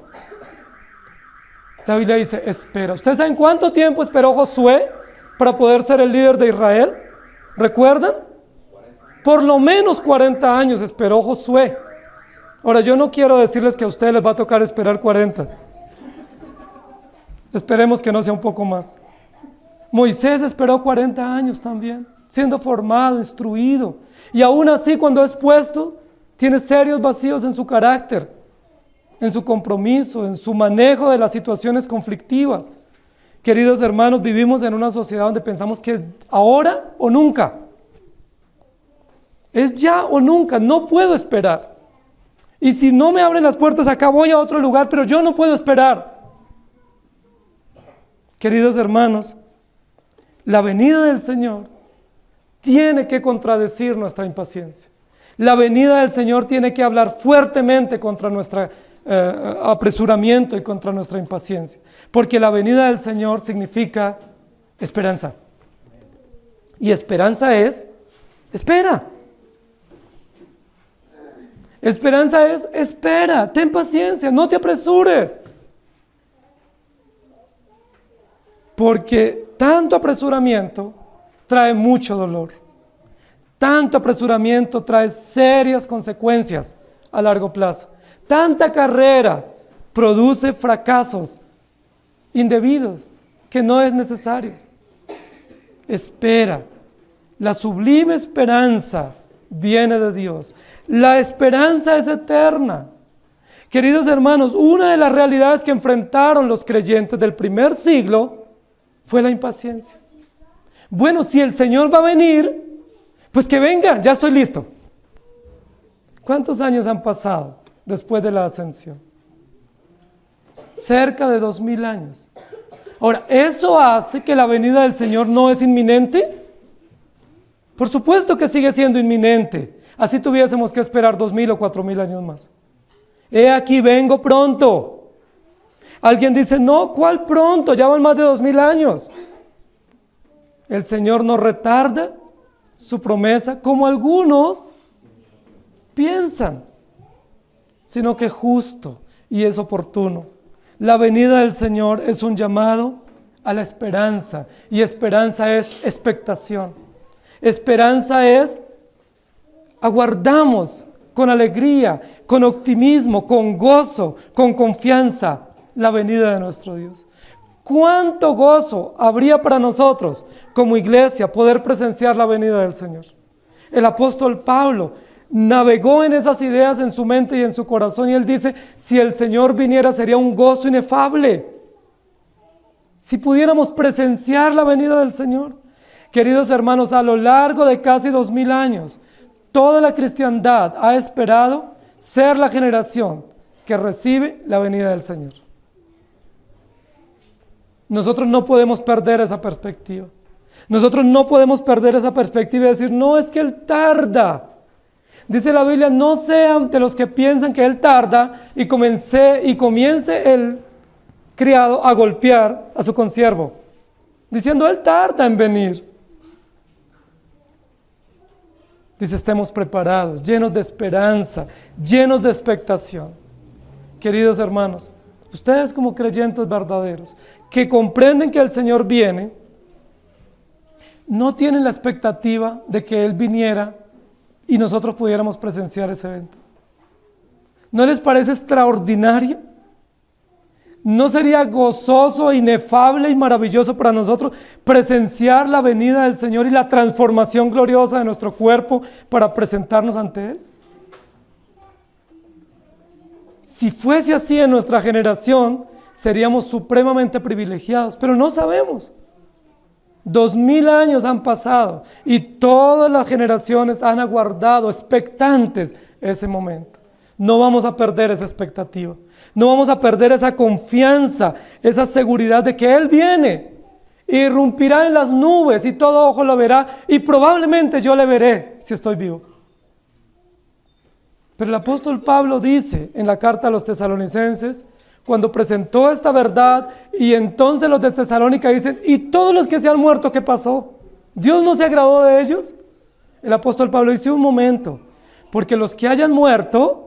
La Biblia dice, espera. ¿Ustedes saben cuánto tiempo esperó Josué para poder ser el líder de Israel? ¿Recuerdan? Por lo menos 40 años esperó Josué. Ahora, yo no quiero decirles que a ustedes les va a tocar esperar 40. Esperemos que no sea un poco más. Moisés esperó 40 años también, siendo formado, instruido. Y aún así, cuando es puesto, tiene serios vacíos en su carácter, en su compromiso, en su manejo de las situaciones conflictivas. Queridos hermanos, vivimos en una sociedad donde pensamos que es ahora o nunca. Es ya o nunca, no puedo esperar. Y si no me abren las puertas acá, voy a otro lugar, pero yo no puedo esperar. Queridos hermanos, la venida del Señor tiene que contradecir nuestra impaciencia. La venida del Señor tiene que hablar fuertemente contra nuestro apresuramiento y contra nuestra impaciencia. Porque la venida del Señor significa esperanza. Y esperanza es, espera. Esperanza es, espera, ten paciencia, no te apresures. Porque tanto apresuramiento trae mucho dolor. Tanto apresuramiento trae serias consecuencias a largo plazo. Tanta carrera produce fracasos indebidos que no es necesario. Espera. La sublime esperanza viene de Dios. La esperanza es eterna. Queridos hermanos, una de las realidades que enfrentaron los creyentes del primer siglo fue la impaciencia. Bueno, si el Señor va a venir, pues que venga, ya estoy listo. ¿Cuántos años han pasado después de la ascensión? Cerca de 2000 años. Ahora, ¿eso hace que la venida del Señor no es inminente? Por supuesto que sigue siendo inminente. Así tuviésemos que esperar 2000 o 4000 años más. He aquí, vengo pronto. Alguien dice, no, ¿cuál pronto? Ya van más de 2000 años. El Señor no retarda su promesa como algunos piensan, sino que justo y es oportuno. La venida del Señor es un llamado a la esperanza, y esperanza es expectación. Esperanza es aguardamos con alegría, con optimismo, con gozo, con confianza la venida de nuestro Dios. ¿Cuánto gozo habría para nosotros como iglesia poder presenciar la venida del Señor? El apóstol Pablo navegó en esas ideas en su mente y en su corazón, y él dice, si el Señor viniera sería un gozo inefable. Si pudiéramos presenciar la venida del Señor. Queridos hermanos, a lo largo de casi 2000 años, toda la cristiandad ha esperado ser la generación que recibe la venida del Señor. Nosotros no podemos perder esa perspectiva. Nosotros no podemos perder esa perspectiva y decir, no, es que Él tarda. Dice la Biblia, no sean de los que piensan que Él tarda y comience el criado a golpear a su consiervo, diciendo, Él tarda en venir. Dice, estemos preparados, llenos de esperanza, llenos de expectación. Queridos hermanos, ustedes como creyentes verdaderos, que comprenden que el Señor viene, no tienen la expectativa de que Él viniera y nosotros pudiéramos presenciar ese evento. ¿No les parece extraordinario? ¿No sería gozoso, inefable y maravilloso para nosotros presenciar la venida del Señor y la transformación gloriosa de nuestro cuerpo para presentarnos ante Él? Si fuese así en nuestra generación, seríamos supremamente privilegiados, pero no sabemos. 2000 años han pasado y todas las generaciones han aguardado expectantes ese momento. No vamos a perder esa expectativa, no vamos a perder esa confianza, esa seguridad de que Él viene, irrumpirá en las nubes y todo ojo lo verá y probablemente yo le veré si estoy vivo. Pero el apóstol Pablo dice en la carta a los tesalonicenses, cuando presentó esta verdad, y entonces los de Tesalónica dicen, ¿y todos los que se han muerto qué pasó? ¿Dios no se agradó de ellos? El apóstol Pablo dice, un momento, porque los que hayan muerto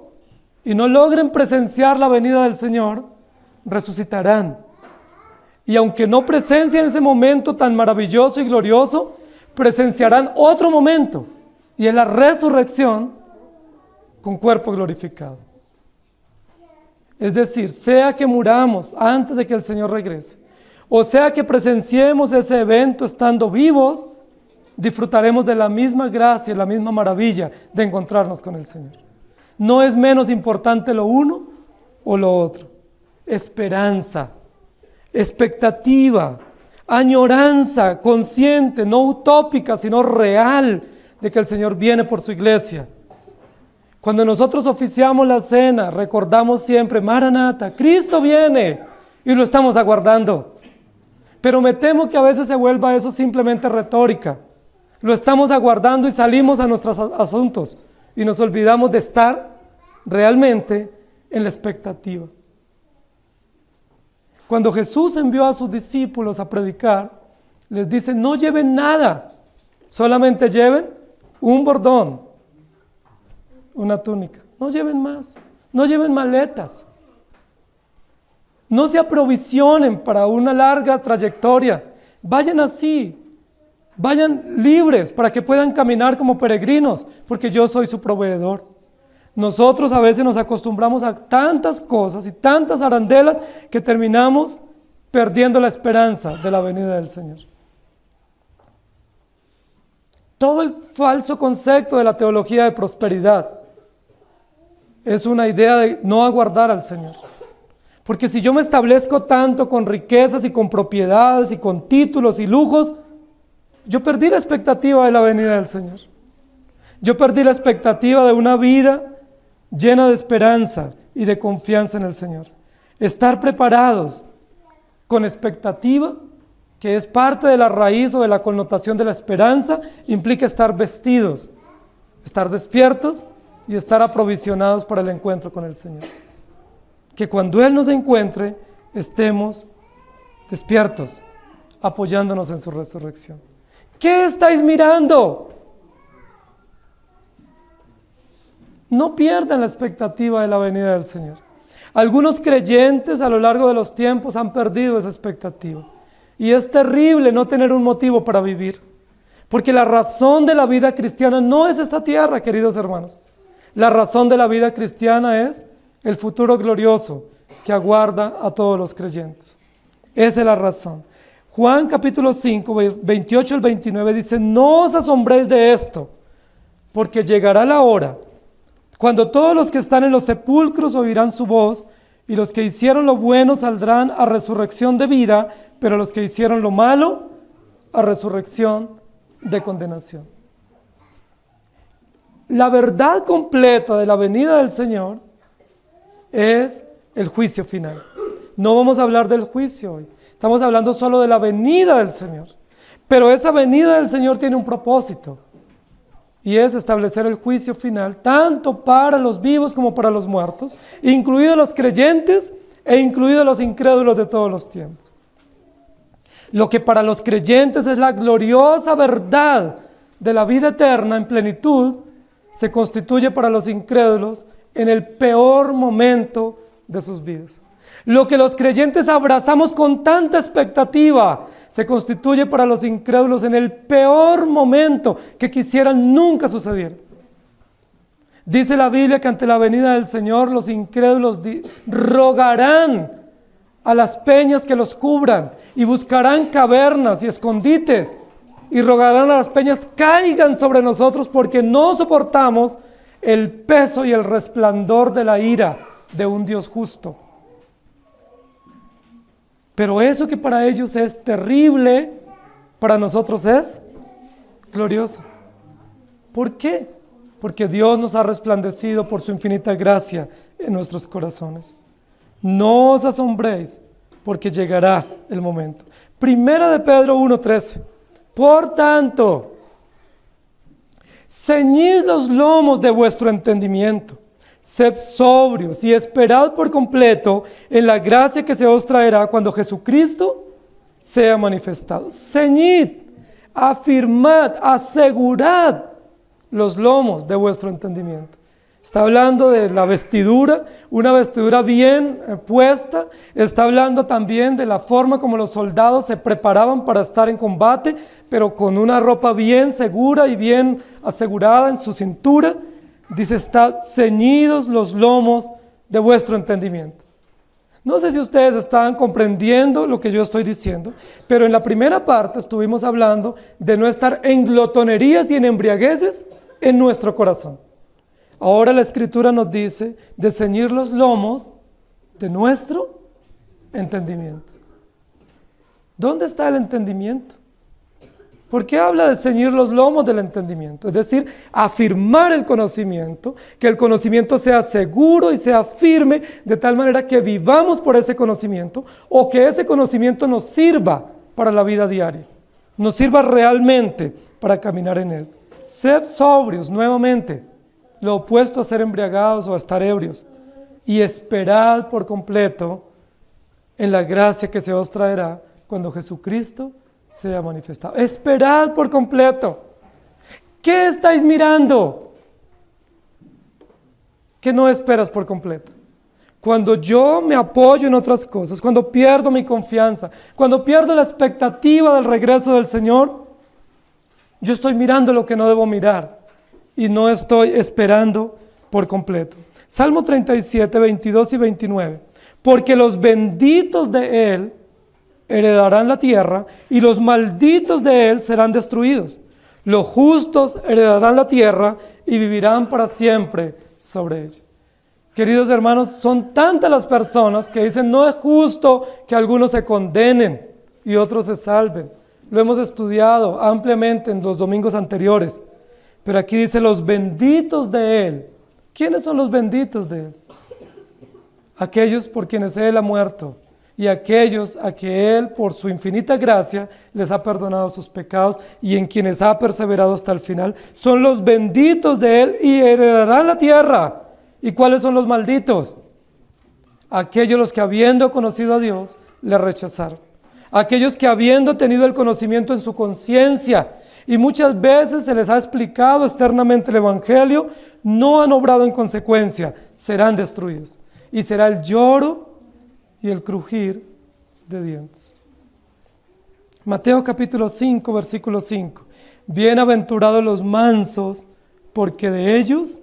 y no logren presenciar la venida del Señor, resucitarán. Y aunque no presencien ese momento tan maravilloso y glorioso, presenciarán otro momento, y es la resurrección con cuerpo glorificado. Es decir, sea que muramos antes de que el Señor regrese, o sea que presenciemos ese evento estando vivos, disfrutaremos de la misma gracia, la misma maravilla de encontrarnos con el Señor. No es menos importante lo uno o lo otro. Esperanza, expectativa, añoranza consciente, no utópica, sino real, de que el Señor viene por su iglesia. Cuando nosotros oficiamos la cena, recordamos siempre, Maranata, Cristo viene, y lo estamos aguardando. Pero me temo que a veces se vuelva eso simplemente retórica. Lo estamos aguardando y salimos a nuestros asuntos, y nos olvidamos de estar realmente en la expectativa. Cuando Jesús envió a sus discípulos a predicar, les dice, no lleven nada, solamente lleven un bordón, una túnica, no lleven más, no lleven maletas, no se aprovisionen para una larga trayectoria, vayan así, vayan libres para que puedan caminar como peregrinos, porque yo soy su proveedor. Nosotros a veces nos acostumbramos a tantas cosas y tantas arandelas que terminamos perdiendo la esperanza de la venida del Señor. Todo el falso concepto de la teología de prosperidad es una idea de no aguardar al Señor. Porque si yo me establezco tanto con riquezas y con propiedades y con títulos y lujos, yo perdí la expectativa de la venida del Señor. Yo perdí la expectativa de una vida llena de esperanza y de confianza en el Señor. Estar preparados con expectativa, que es parte de la raíz o de la connotación de la esperanza, implica estar vestidos, estar despiertos y estar aprovisionados para el encuentro con el Señor. Que cuando Él nos encuentre, estemos despiertos, apoyándonos en su resurrección. ¿Qué estáis mirando? No pierdan la expectativa de la venida del Señor. Algunos creyentes a lo largo de los tiempos han perdido esa expectativa. Y es terrible no tener un motivo para vivir. Porque la razón de la vida cristiana no es esta tierra, queridos hermanos. La razón de la vida cristiana es el futuro glorioso que aguarda a todos los creyentes. Esa es la razón. Juan capítulo 5, 28 al 29 dice, no os asombréis de esto, porque llegará la hora cuando todos los que están en los sepulcros oirán su voz, y los que hicieron lo bueno saldrán a resurrección de vida, pero los que hicieron lo malo, a resurrección de condenación. La verdad completa de la venida del Señor es el juicio final. No vamos a hablar del juicio hoy, estamos hablando solo de la venida del Señor. Pero esa venida del Señor tiene un propósito, y es establecer el juicio final, tanto para los vivos como para los muertos, incluidos los creyentes e incluidos los incrédulos de todos los tiempos. Lo que para los creyentes es la gloriosa verdad de la vida eterna en plenitud, se constituye para los incrédulos en el peor momento de sus vidas. Lo que los creyentes abrazamos con tanta expectativa se constituye para los incrédulos en el peor momento que quisieran nunca sucediera. Dice la Biblia que ante la venida del Señor los incrédulos rogarán a las peñas que los cubran y buscarán cavernas y escondites y rogarán a las peñas caigan sobre nosotros porque no soportamos el peso y el resplandor de la ira de un Dios justo. Pero eso que para ellos es terrible, para nosotros es glorioso. ¿Por qué? Porque Dios nos ha resplandecido por su infinita gracia en nuestros corazones. No os asombréis, porque llegará el momento. Primera de Pedro 1:13. Por tanto, ceñid los lomos de vuestro entendimiento, sed sobrios y esperad por completo en la gracia que se os traerá cuando Jesucristo sea manifestado. Ceñid, afirmad, asegurad los lomos de vuestro entendimiento. Está hablando de la vestidura, una vestidura bien puesta. Está hablando también de la forma como los soldados se preparaban para estar en combate, pero con una ropa bien segura y bien asegurada en su cintura. Dice, estad ceñidos los lomos de vuestro entendimiento. No sé si ustedes estaban comprendiendo lo que yo estoy diciendo, pero en la primera parte estuvimos hablando de no estar en glotonerías y en embriagueces en nuestro corazón. Ahora la Escritura nos dice de ceñir los lomos de nuestro entendimiento. ¿Dónde está el entendimiento? ¿Por qué habla de ceñir los lomos del entendimiento? Es decir, afirmar el conocimiento, que el conocimiento sea seguro y sea firme, de tal manera que vivamos por ese conocimiento, o que ese conocimiento nos sirva para la vida diaria, nos sirva realmente para caminar en él. Sed sobrios, nuevamente, lo opuesto a ser embriagados o a estar ebrios, y esperad por completo en la gracia que se os traerá cuando Jesucristo sea manifestado. Esperad por completo. ¿Qué estáis mirando que no esperas por completo? Cuando yo me apoyo en otras cosas, cuando pierdo mi confianza, cuando pierdo la expectativa del regreso del Señor, yo estoy mirando lo que no debo mirar y no estoy esperando por completo. Salmo 37, 22 y 29. Porque los benditos de Él heredarán la tierra y los malditos de Él serán destruidos. Los justos heredarán la tierra y vivirán para siempre sobre ella. Queridos hermanos, son tantas las personas que dicen no es justo que algunos se condenen y otros se salven. Lo hemos estudiado ampliamente en los domingos anteriores. Pero aquí dice los benditos de Él. ¿Quiénes son los benditos de Él? Aquellos por quienes Él ha muerto y aquellos a que Él por su infinita gracia les ha perdonado sus pecados y en quienes ha perseverado hasta el final. Son los benditos de Él y heredarán la tierra. ¿Y cuáles son los malditos? Aquellos los que habiendo conocido a Dios le rechazaron. Aquellos que habiendo tenido el conocimiento en su conciencia y muchas veces se les ha explicado externamente el Evangelio, no han obrado en consecuencia, serán destruidos. Y será el lloro y el crujir de dientes. Mateo capítulo 5, versículo 5. Bienaventurados los mansos, porque ellos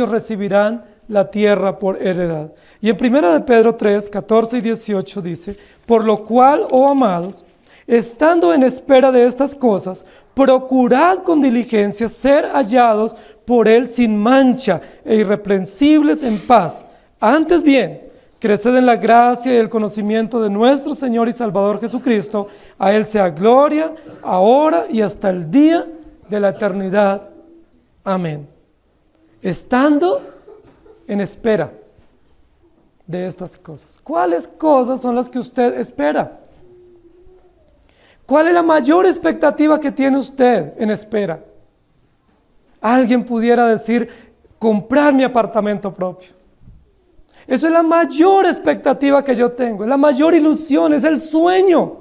recibirán la tierra por heredad. Y en 1 de Pedro 3, 14 y 18 dice, por lo cual, oh amados, estando en espera de estas cosas, procurad con diligencia ser hallados por Él sin mancha e irreprensibles en paz. Antes bien, creced en la gracia y el conocimiento de nuestro Señor y Salvador Jesucristo. A Él sea gloria, ahora y hasta el día de la eternidad. Amén. Estando en espera de estas cosas. ¿Cuáles cosas son las que usted espera? ¿Cuál es la mayor expectativa que tiene usted en espera? Alguien pudiera decir, comprar mi apartamento propio. Eso es la mayor expectativa que yo tengo, es la mayor ilusión, es el sueño.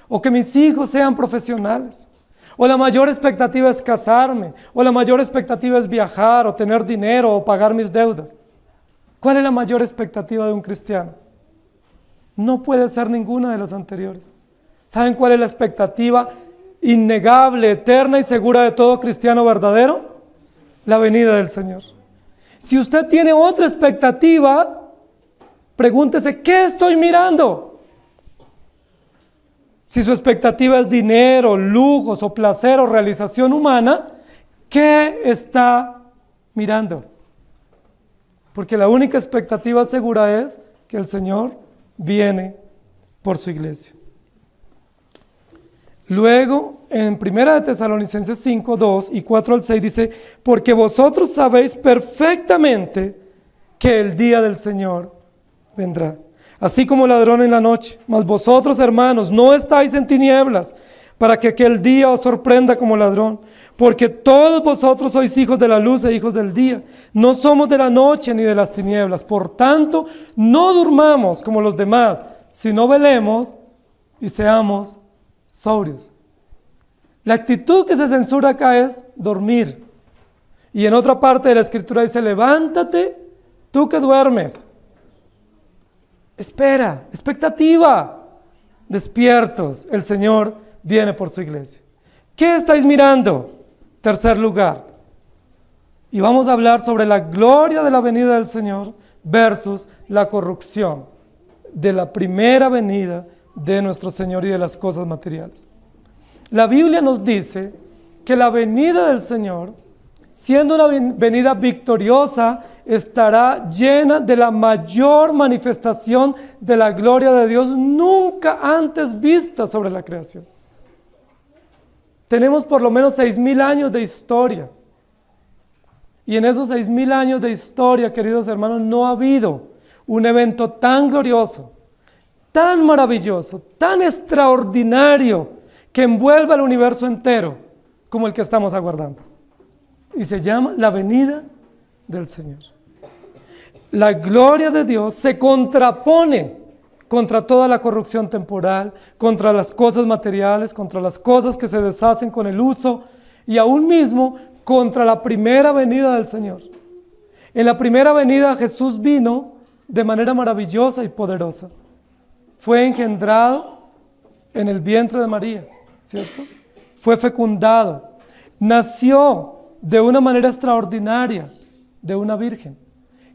O que mis hijos sean profesionales. O la mayor expectativa es casarme. O la mayor expectativa es viajar, o tener dinero, o pagar mis deudas. ¿Cuál es la mayor expectativa de un cristiano? No puede ser ninguna de las anteriores. ¿Saben cuál es la expectativa innegable, eterna y segura de todo cristiano verdadero? La venida del Señor. Si usted tiene otra expectativa, pregúntese, ¿qué estoy mirando? Si su expectativa es dinero, lujos o placer o realización humana, ¿qué está mirando? Porque la única expectativa segura es que el Señor viene por su iglesia. Luego, en 1 de Tesalonicenses 5, 2 y 4 al 6 dice, porque vosotros sabéis perfectamente que el día del Señor vendrá, así como ladrón en la noche. Mas vosotros, hermanos, no estáis en tinieblas, para que aquel día os sorprenda como ladrón. Porque todos vosotros sois hijos de la luz e hijos del día. No somos de la noche ni de las tinieblas. Por tanto, no durmamos como los demás, sino velemos y seamos sobrios. La actitud que se censura acá es dormir. Y en otra parte de la escritura dice, levántate, tú que duermes. Espera, expectativa. Despiertos, el Señor viene por su iglesia. ¿Qué estáis mirando? Tercer lugar. Y vamos a hablar sobre la gloria de la venida del Señor versus la corrupción de la primera venida de nuestro Señor y de las cosas materiales. La Biblia nos dice que la venida del Señor, siendo una venida victoriosa, estará llena de la mayor manifestación de la gloria de Dios nunca antes vista sobre la creación. Tenemos por lo menos 6,000 años de historia. Y en esos 6,000 años de historia, queridos hermanos, no ha habido un evento tan glorioso, tan maravilloso, tan extraordinario, que envuelva el universo entero, como el que estamos aguardando. Y se llama la venida del Señor. La gloria de Dios se contrapone contra toda la corrupción temporal, contra las cosas materiales, contra las cosas que se deshacen con el uso, y aún mismo contra la primera venida del Señor. En la primera venida Jesús vino de manera maravillosa y poderosa. Fue engendrado en el vientre de María, ¿cierto? Fue fecundado, nació de una manera extraordinaria de una virgen,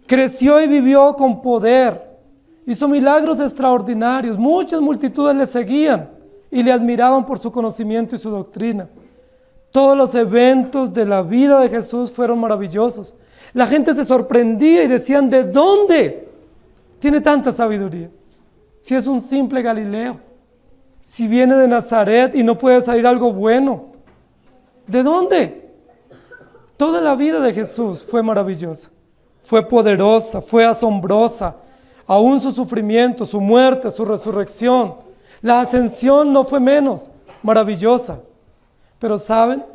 creció y vivió con poder, hizo milagros extraordinarios, muchas multitudes le seguían y le admiraban por su conocimiento y su doctrina. Todos los eventos de la vida de Jesús fueron maravillosos. La gente se sorprendía y decían, ¿de dónde tiene tanta sabiduría? Si es un simple Galileo, si viene de Nazaret y no puede salir algo bueno, ¿de dónde? Toda la vida de Jesús fue maravillosa, fue poderosa, fue asombrosa. Aún su sufrimiento, su muerte, su resurrección, la ascensión no fue menos maravillosa. Pero ¿saben?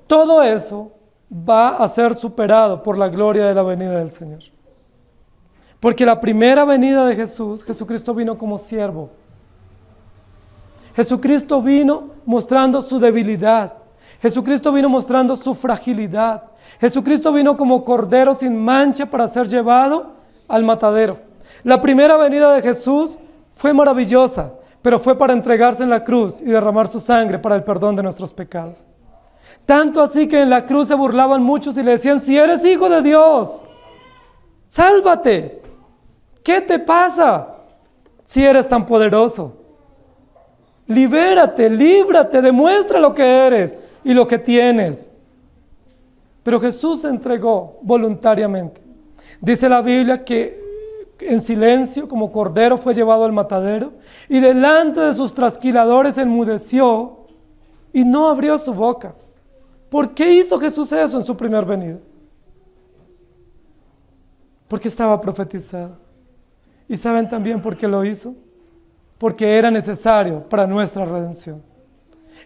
Todo eso va a ser superado por la gloria de la venida del Señor. Porque la primera venida de Jesús, Jesucristo vino como siervo. Jesucristo vino mostrando su debilidad. Jesucristo vino mostrando su fragilidad. Jesucristo vino como cordero sin mancha para ser llevado al matadero. La primera venida de Jesús fue maravillosa, pero fue para entregarse en la cruz y derramar su sangre para el perdón de nuestros pecados. Tanto así que en la cruz se burlaban muchos y le decían, si eres hijo de Dios, sálvate. ¿Qué te pasa si eres tan poderoso? Libérate, líbrate, demuestra lo que eres y lo que tienes. Pero Jesús se entregó voluntariamente. Dice la Biblia que en silencio, como cordero, fue llevado al matadero y delante de sus trasquiladores enmudeció y no abrió su boca. ¿Por qué hizo Jesús eso en su primer venida? Porque estaba profetizado. ¿Y saben también por qué lo hizo? Porque era necesario para nuestra redención.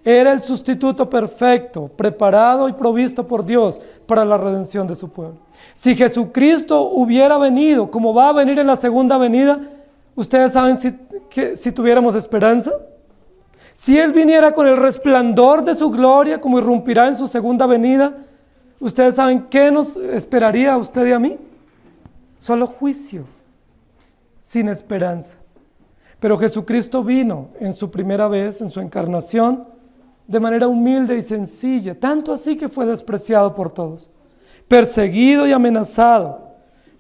Era el sustituto perfecto, preparado y provisto por Dios para la redención de su pueblo. Si Jesucristo hubiera venido como va a venir en la segunda venida, ¿ustedes saben si tuviéramos esperanza? Si Él viniera con el resplandor de su gloria como irrumpirá en su segunda venida, ¿ustedes saben qué nos esperaría a usted y a mí? solo juicio, sin esperanza. Pero Jesucristo vino en su primera vez, en su encarnación, de manera humilde y sencilla, tanto así que fue despreciado por todos, perseguido y amenazado.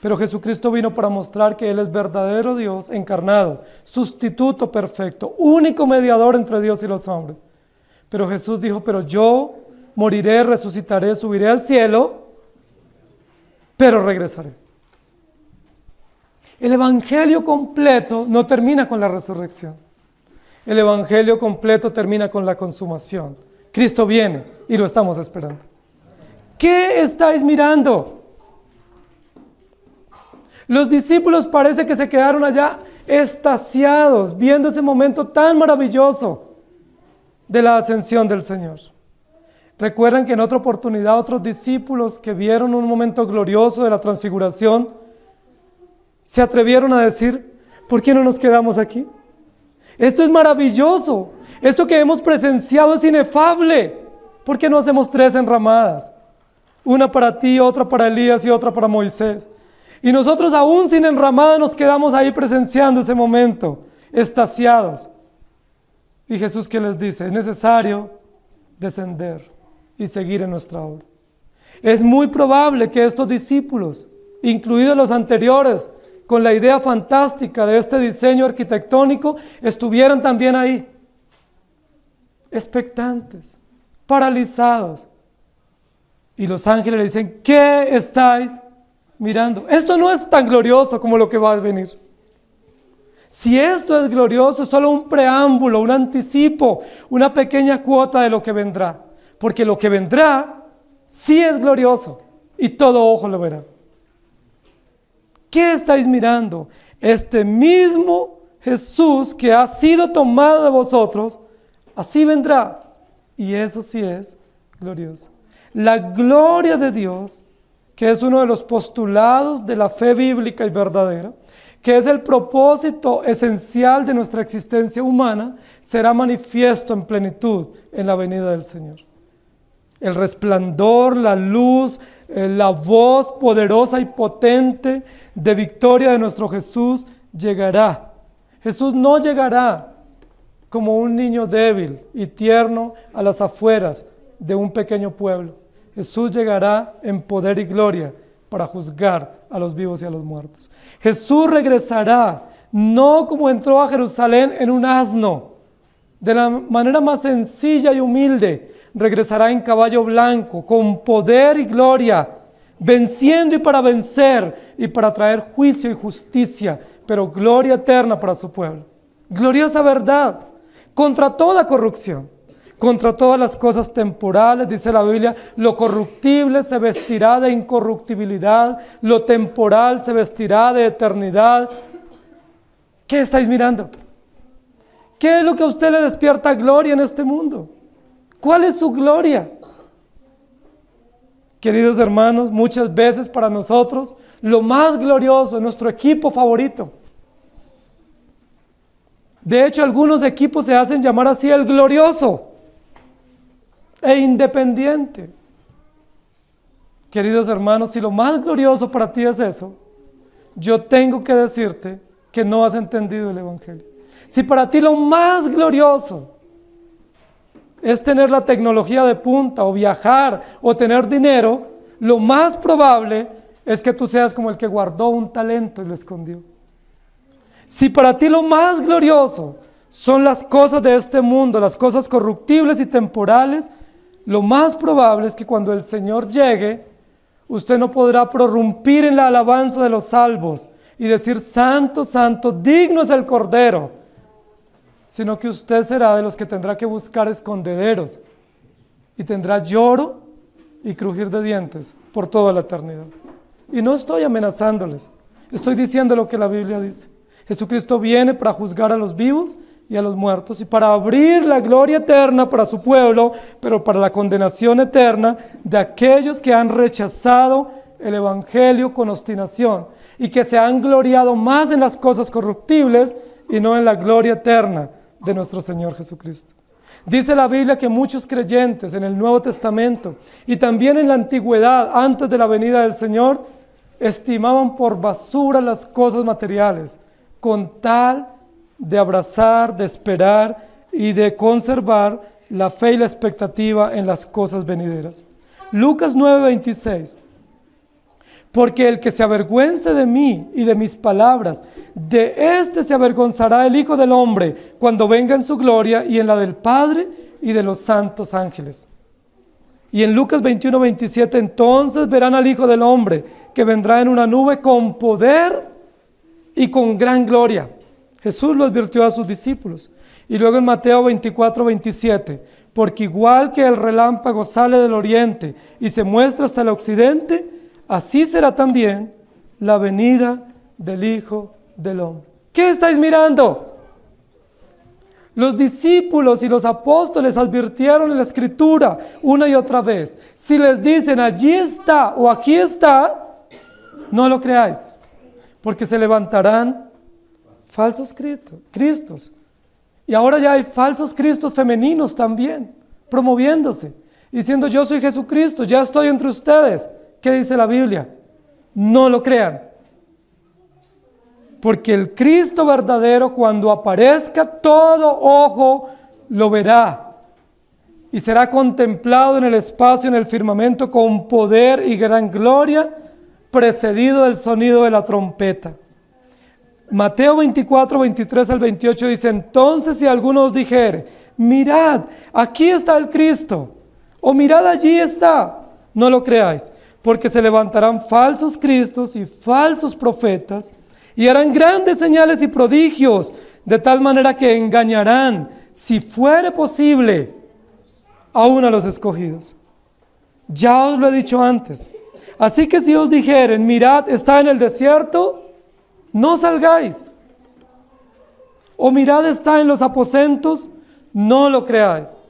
Pero Jesucristo vino para mostrar que Él es verdadero Dios encarnado, sustituto perfecto, único mediador entre Dios y los hombres. Pero Jesús dijo, pero yo moriré, resucitaré, subiré al cielo, pero regresaré. El evangelio completo no termina con la resurrección. El evangelio completo termina con la consumación. Cristo viene y lo estamos esperando. ¿Qué estáis mirando? Los discípulos parece que se quedaron allá extasiados, viendo ese momento tan maravilloso de la ascensión del Señor. Recuerdan que en otra oportunidad otros discípulos que vieron un momento glorioso de la transfiguración se atrevieron a decir, ¿por qué no nos quedamos aquí? Esto es maravilloso, esto que hemos presenciado es inefable. ¿Por qué no hacemos 3 enramadas? Una para ti, otra para Elías y otra para Moisés. Y nosotros aún sin enramada nos quedamos ahí presenciando ese momento, extasiados. Y Jesús, ¿qué les dice? Es necesario descender y seguir en nuestra obra. Es muy probable que estos discípulos, incluidos los anteriores, con la idea fantástica de este diseño arquitectónico, estuvieran también ahí, expectantes, paralizados. Y los ángeles le dicen, ¿qué estáis mirando? Esto no es tan glorioso como lo que va a venir. Si esto es glorioso, es solo un preámbulo, un anticipo, una pequeña cuota de lo que vendrá. Porque lo que vendrá sí es glorioso y todo ojo lo verá. ¿Qué estáis mirando? Este mismo Jesús que ha sido tomado de vosotros, así vendrá. Y eso sí es glorioso. La gloria de Dios, que es uno de los postulados de la fe bíblica y verdadera, que es el propósito esencial de nuestra existencia humana, será manifiesto en plenitud en la venida del Señor. El resplandor, la luz, la voz poderosa y potente de victoria de nuestro Jesús llegará. Jesús no llegará como un niño débil y tierno a las afueras de un pequeño pueblo. Jesús llegará en poder y gloria para juzgar a los vivos y a los muertos. Jesús regresará, no como entró a Jerusalén en un asno, de la manera más sencilla y humilde. Regresará en caballo blanco, con poder y gloria, venciendo y para vencer y para traer juicio y justicia, pero gloria eterna para su pueblo. Gloriosa verdad, contra toda corrupción, contra todas las cosas temporales, dice la Biblia, lo corruptible se vestirá de incorruptibilidad, lo temporal se vestirá de eternidad. ¿Qué estáis mirando? ¿Qué es lo que a usted le despierta gloria en este mundo? ¿Cuál es su gloria? Queridos hermanos, muchas veces para nosotros lo más glorioso es nuestro equipo favorito. De hecho, algunos equipos se hacen llamar así el glorioso e independiente. Queridos hermanos, si lo más glorioso para ti es eso, yo tengo que decirte que no has entendido el Evangelio. Si para ti lo más glorioso es tener la tecnología de punta o viajar o tener dinero, lo más probable es que tú seas como el que guardó un talento y lo escondió. Si para ti lo más glorioso son las cosas de este mundo, las cosas corruptibles y temporales, lo más probable es que cuando el Señor llegue, usted no podrá prorrumpir en la alabanza de los salvos y decir, santo, santo, digno es el Cordero, sino que usted será de los que tendrá que buscar escondederos y tendrá lloro y crujir de dientes por toda la eternidad. Y no estoy amenazándoles, estoy diciendo lo que la Biblia dice. Jesucristo viene para juzgar a los vivos y a los muertos y para abrir la gloria eterna para su pueblo, pero para la condenación eterna de aquellos que han rechazado el Evangelio con obstinación y que se han gloriado más en las cosas corruptibles y no en la gloria eterna de nuestro Señor Jesucristo. Dice la Biblia que muchos creyentes en el Nuevo Testamento y también en la antigüedad, antes de la venida del Señor, estimaban por basura las cosas materiales, con tal de abrazar, de esperar y de conservar la fe y la expectativa en las cosas venideras. Lucas 9:26. Porque el que se avergüence de mí y de mis palabras, de éste se avergonzará el Hijo del Hombre cuando venga en su gloria y en la del Padre y de los santos ángeles. Y en Lucas 21:27, entonces verán al Hijo del Hombre que vendrá en una nube con poder y con gran gloria. Jesús lo advirtió a sus discípulos. Y luego en Mateo 24:27, porque igual que el relámpago sale del oriente y se muestra hasta el occidente, así será también la venida del Hijo del Hombre. ¿Qué estáis mirando? Los discípulos y los apóstoles advirtieron en la Escritura una y otra vez. Si les dicen allí está o aquí está, no lo creáis, porque se levantarán falsos cristos. Y ahora ya hay falsos cristos femeninos también, promoviéndose, diciendo yo soy Jesucristo, ya estoy entre ustedes. ¿Qué dice la Biblia? No lo crean. Porque el Cristo verdadero, cuando aparezca, todo ojo lo verá. Y será contemplado en el espacio, en el firmamento, con poder y gran gloria, precedido del sonido de la trompeta. Mateo 24:23 al 28 dice, entonces si alguno os dijere, mirad, aquí está el Cristo, o mirad, allí está, no lo creáis. Porque se levantarán falsos cristos y falsos profetas, y harán grandes señales y prodigios, de tal manera que engañarán, si fuere posible, aún a los escogidos. Ya os lo he dicho antes. Así que si os dijeren, mirad, está en el desierto, no salgáis. O mirad, está en los aposentos, no lo creáis.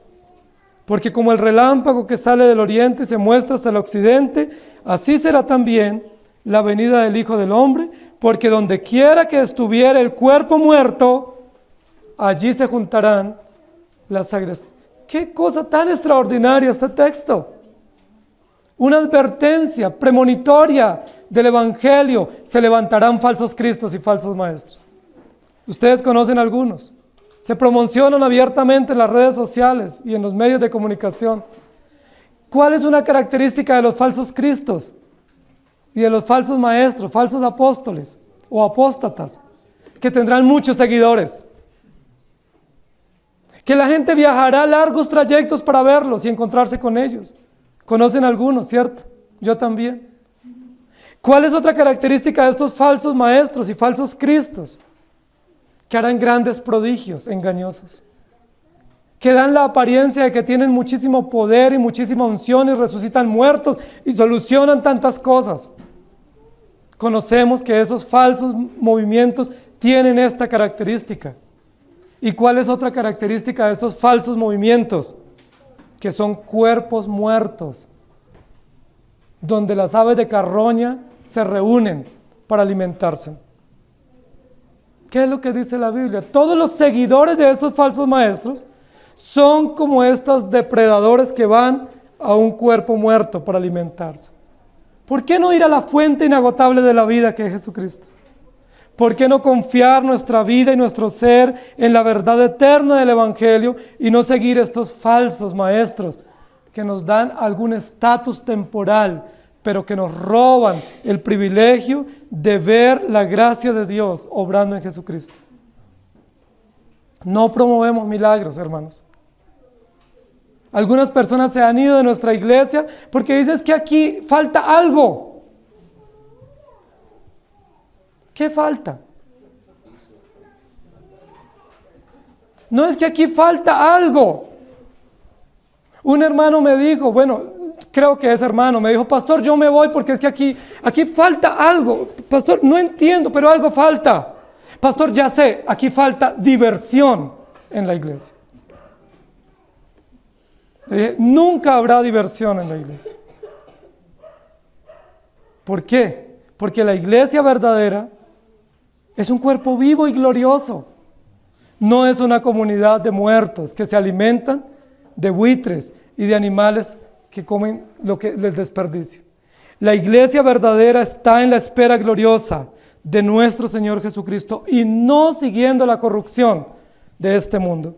Porque como el relámpago que sale del oriente se muestra hasta el occidente, así será también la venida del Hijo del Hombre, porque donde quiera que estuviera el cuerpo muerto, allí se juntarán las sangres. ¡Qué cosa tan extraordinaria este texto! Una advertencia premonitoria del Evangelio. Se levantarán falsos cristos y falsos maestros. Ustedes conocen algunos. Se promocionan abiertamente en las redes sociales y en los medios de comunicación. ¿Cuál es una característica de los falsos cristos y de los falsos maestros, falsos apóstoles o apóstatas? Que tendrán muchos seguidores. Que la gente viajará largos trayectos para verlos y encontrarse con ellos. Conocen algunos, ¿cierto? Yo también. ¿Cuál es otra característica de estos falsos maestros y falsos cristos? Que harán grandes prodigios engañosos, que dan la apariencia de que tienen muchísimo poder y muchísima unción y resucitan muertos y solucionan tantas cosas. Conocemos que esos falsos movimientos tienen esta característica. ¿Y cuál es otra característica de estos falsos movimientos? Que son cuerpos muertos, donde las aves de carroña se reúnen para alimentarse. ¿Qué es lo que dice la Biblia? Todos los seguidores de esos falsos maestros son como estos depredadores que van a un cuerpo muerto para alimentarse. ¿Por qué no ir a la fuente inagotable de la vida que es Jesucristo? ¿Por qué no confiar nuestra vida y nuestro ser en la verdad eterna del Evangelio y no seguir estos falsos maestros que nos dan algún estatus temporal, pero que nos roban el privilegio de ver la gracia de Dios obrando en Jesucristo? No promovemos milagros, hermanos. Algunas personas se han ido de nuestra iglesia porque dicen que aquí falta algo. ¿Qué falta? No es que aquí falta algo. Un hermano me dijo, bueno, creo que es hermano, me dijo, pastor, yo me voy porque es que aquí falta algo. Pastor, no entiendo, pero algo falta. Pastor, ya sé, aquí falta diversión en la iglesia. Le dije, nunca habrá diversión en la iglesia. ¿Por qué? Porque la iglesia verdadera es un cuerpo vivo y glorioso. No es una comunidad de muertos que se alimentan de buitres y de animales que comen lo que les desperdicia. La iglesia verdadera está en la espera gloriosa de nuestro Señor Jesucristo y no siguiendo la corrupción de este mundo.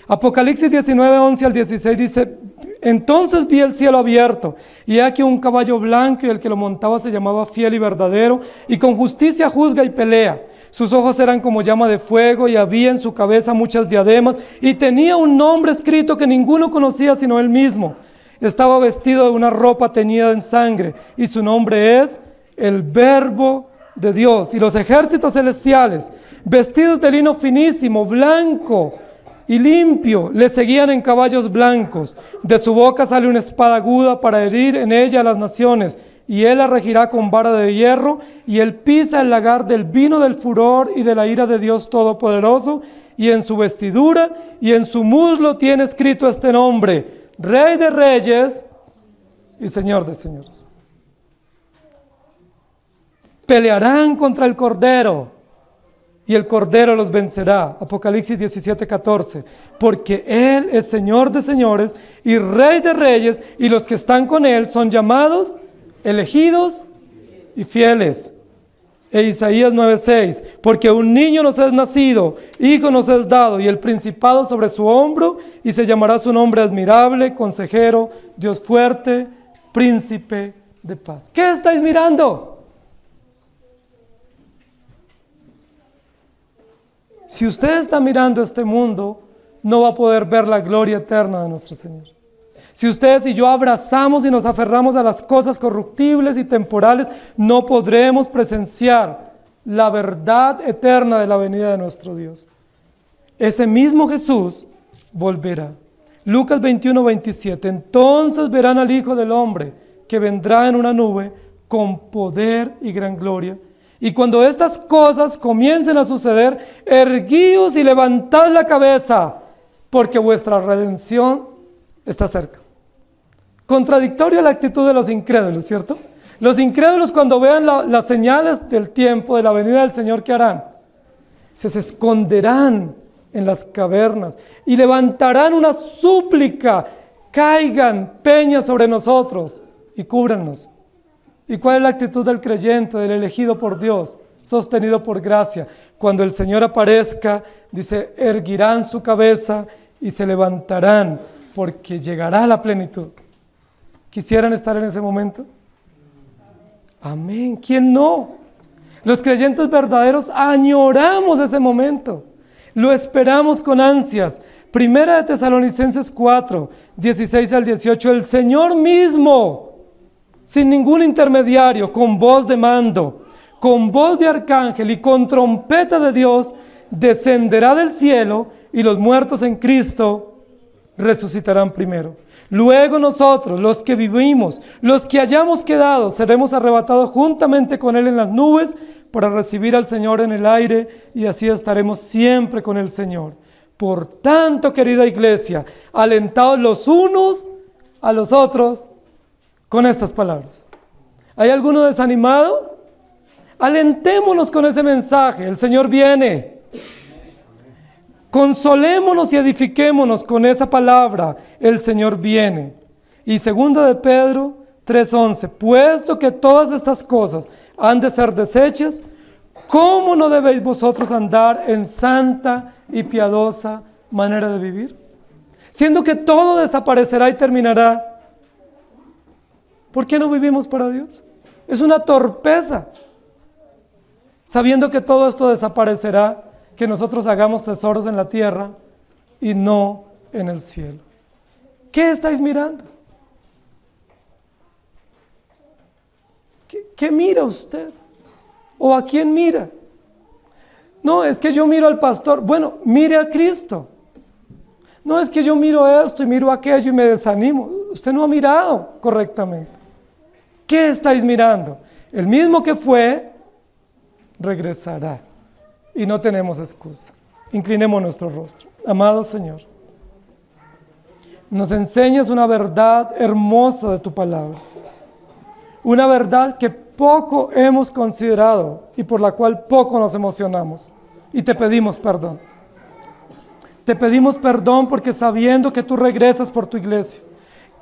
Apocalipsis 19, 11 al 16 dice: entonces vi el cielo abierto, y he aquí un caballo blanco, y el que lo montaba se llamaba Fiel y Verdadero, y con justicia juzga y pelea. Sus ojos eran como llama de fuego, y había en su cabeza muchas diademas, y tenía un nombre escrito que ninguno conocía sino él mismo. Estaba vestido de una ropa teñida en sangre, y su nombre es el Verbo de Dios. Y los ejércitos celestiales, vestidos de lino finísimo, blanco y limpio, le seguían en caballos blancos. De su boca sale una espada aguda para herir en ella a las naciones, y él la regirá con vara de hierro, y él pisa el lagar del vino del furor y de la ira de Dios Todopoderoso, y en su vestidura y en su muslo tiene escrito este nombre: Rey de Reyes y Señor de Señores. Pelearán contra el Cordero, y el Cordero los vencerá. Apocalipsis 17, 14. Porque Él es Señor de señores y Rey de reyes, y los que están con Él son llamados, elegidos y fieles. E Isaías 9:6. Porque un niño nos es nacido, hijo nos es dado, y el principado sobre su hombro, y se llamará su nombre admirable, consejero, Dios fuerte, príncipe de paz. ¿Qué estáis mirando? Si usted está mirando este mundo, no va a poder ver la gloria eterna de nuestro Señor. Si ustedes y yo abrazamos y nos aferramos a las cosas corruptibles y temporales, no podremos presenciar la verdad eterna de la venida de nuestro Dios. Ese mismo Jesús volverá. Lucas 21, 27. Entonces verán al Hijo del Hombre, que vendrá en una nube con poder y gran gloria. Y cuando estas cosas comiencen a suceder, erguíos y levantad la cabeza, porque vuestra redención está cerca. Contradictoria la actitud de los incrédulos, ¿cierto? Los incrédulos, cuando vean las señales del tiempo, de la venida del Señor, ¿qué harán? Se esconderán en las cavernas y levantarán una súplica: caigan peñas sobre nosotros y cúbrannos. ¿Y cuál es la actitud del creyente, del elegido por Dios, sostenido por gracia? Cuando el Señor aparezca, dice, erguirán su cabeza y se levantarán, porque llegará la plenitud. ¿Quisieran estar en ese momento? Amén. ¿Quién no? Los creyentes verdaderos añoramos ese momento. Lo esperamos con ansias. Primera de Tesalonicenses 4, 16 al 18. El Señor mismo, sin ningún intermediario, con voz de mando, con voz de arcángel y con trompeta de Dios, descenderá del cielo, y los muertos en Cristo resucitarán primero. Luego nosotros, los que vivimos, los que hayamos quedado, seremos arrebatados juntamente con Él en las nubes para recibir al Señor en el aire, y así estaremos siempre con el Señor. Por tanto, querida iglesia, alentaos los unos a los otros con estas palabras. ¿Hay alguno desanimado? Alentémonos con ese mensaje: el Señor viene. Consolémonos y edifiquémonos con esa palabra: el Señor viene. Y segunda de Pedro 3:11. Puesto que todas estas cosas han de ser deshechas, ¿cómo no debéis vosotros andar en santa y piadosa manera de vivir? Siendo que todo desaparecerá y terminará, ¿por qué no vivimos para Dios? Es una torpeza, sabiendo que todo esto desaparecerá, que nosotros hagamos tesoros en la tierra y no en el cielo. ¿Qué estáis mirando? ¿Qué mira usted? ¿O a quién mira? No, es que yo miro al pastor. Bueno, mire a Cristo. No, es que yo miro esto y miro aquello y me desanimo. Usted no ha mirado correctamente. ¿Qué estáis mirando? El mismo que fue, regresará. Y no tenemos excusa. Inclinemos nuestro rostro. Amado Señor, nos enseñas una verdad hermosa de tu palabra. Una verdad que poco hemos considerado y por la cual poco nos emocionamos. Y te pedimos perdón. Te pedimos perdón porque sabiendo que tú regresas por tu iglesia,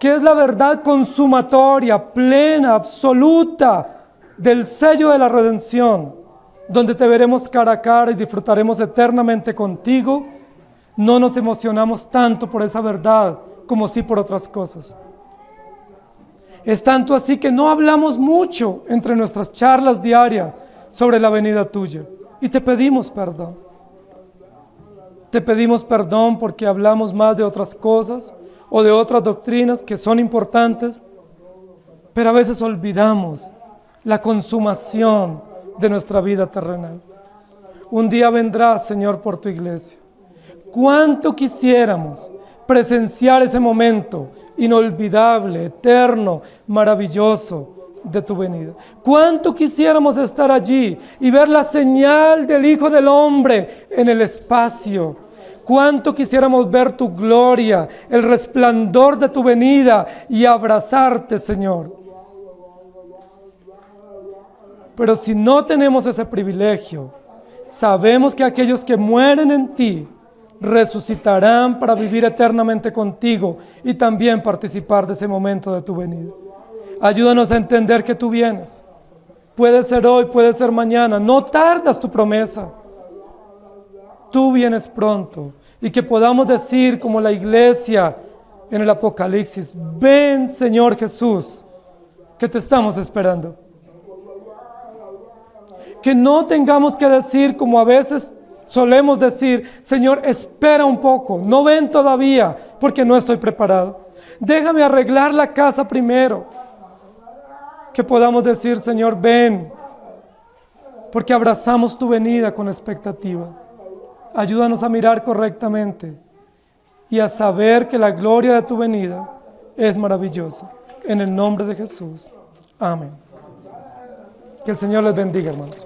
que es la verdad consumatoria, plena, absoluta del sello de la redención, donde te veremos cara a cara y disfrutaremos eternamente contigo, no nos emocionamos tanto por esa verdad como sí por otras cosas. Es tanto así que no hablamos mucho entre nuestras charlas diarias sobre la venida tuya y te pedimos perdón. Te pedimos perdón porque hablamos más de otras cosas o de otras doctrinas que son importantes, pero a veces olvidamos la consumación de nuestra vida terrenal. Un día vendrás, Señor, por tu iglesia. ¿Cuánto quisiéramos presenciar ese momento inolvidable, eterno, maravilloso de tu venida? ¿Cuánto quisiéramos estar allí y ver la señal del Hijo del Hombre en el espacio? ¿Cuánto quisiéramos ver tu gloria, el resplandor de tu venida y abrazarte, Señor? Pero si no tenemos ese privilegio, sabemos que aquellos que mueren en ti resucitarán para vivir eternamente contigo y también participar de ese momento de tu venida. Ayúdanos a entender que tú vienes. Puede ser hoy, puede ser mañana. No tardas tu promesa. Tú vienes pronto. Y que podamos decir como la iglesia en el Apocalipsis: ven, Señor Jesús, que te estamos esperando. Que no tengamos que decir como a veces solemos decir: Señor, espera un poco, no ven todavía porque no estoy preparado. Déjame arreglar la casa primero. Que podamos decir: Señor, ven, porque abrazamos tu venida con expectativa. Ayúdanos a mirar correctamente y a saber que la gloria de tu venida es maravillosa. En el nombre de Jesús. Amén. Que el Señor les bendiga, hermanos.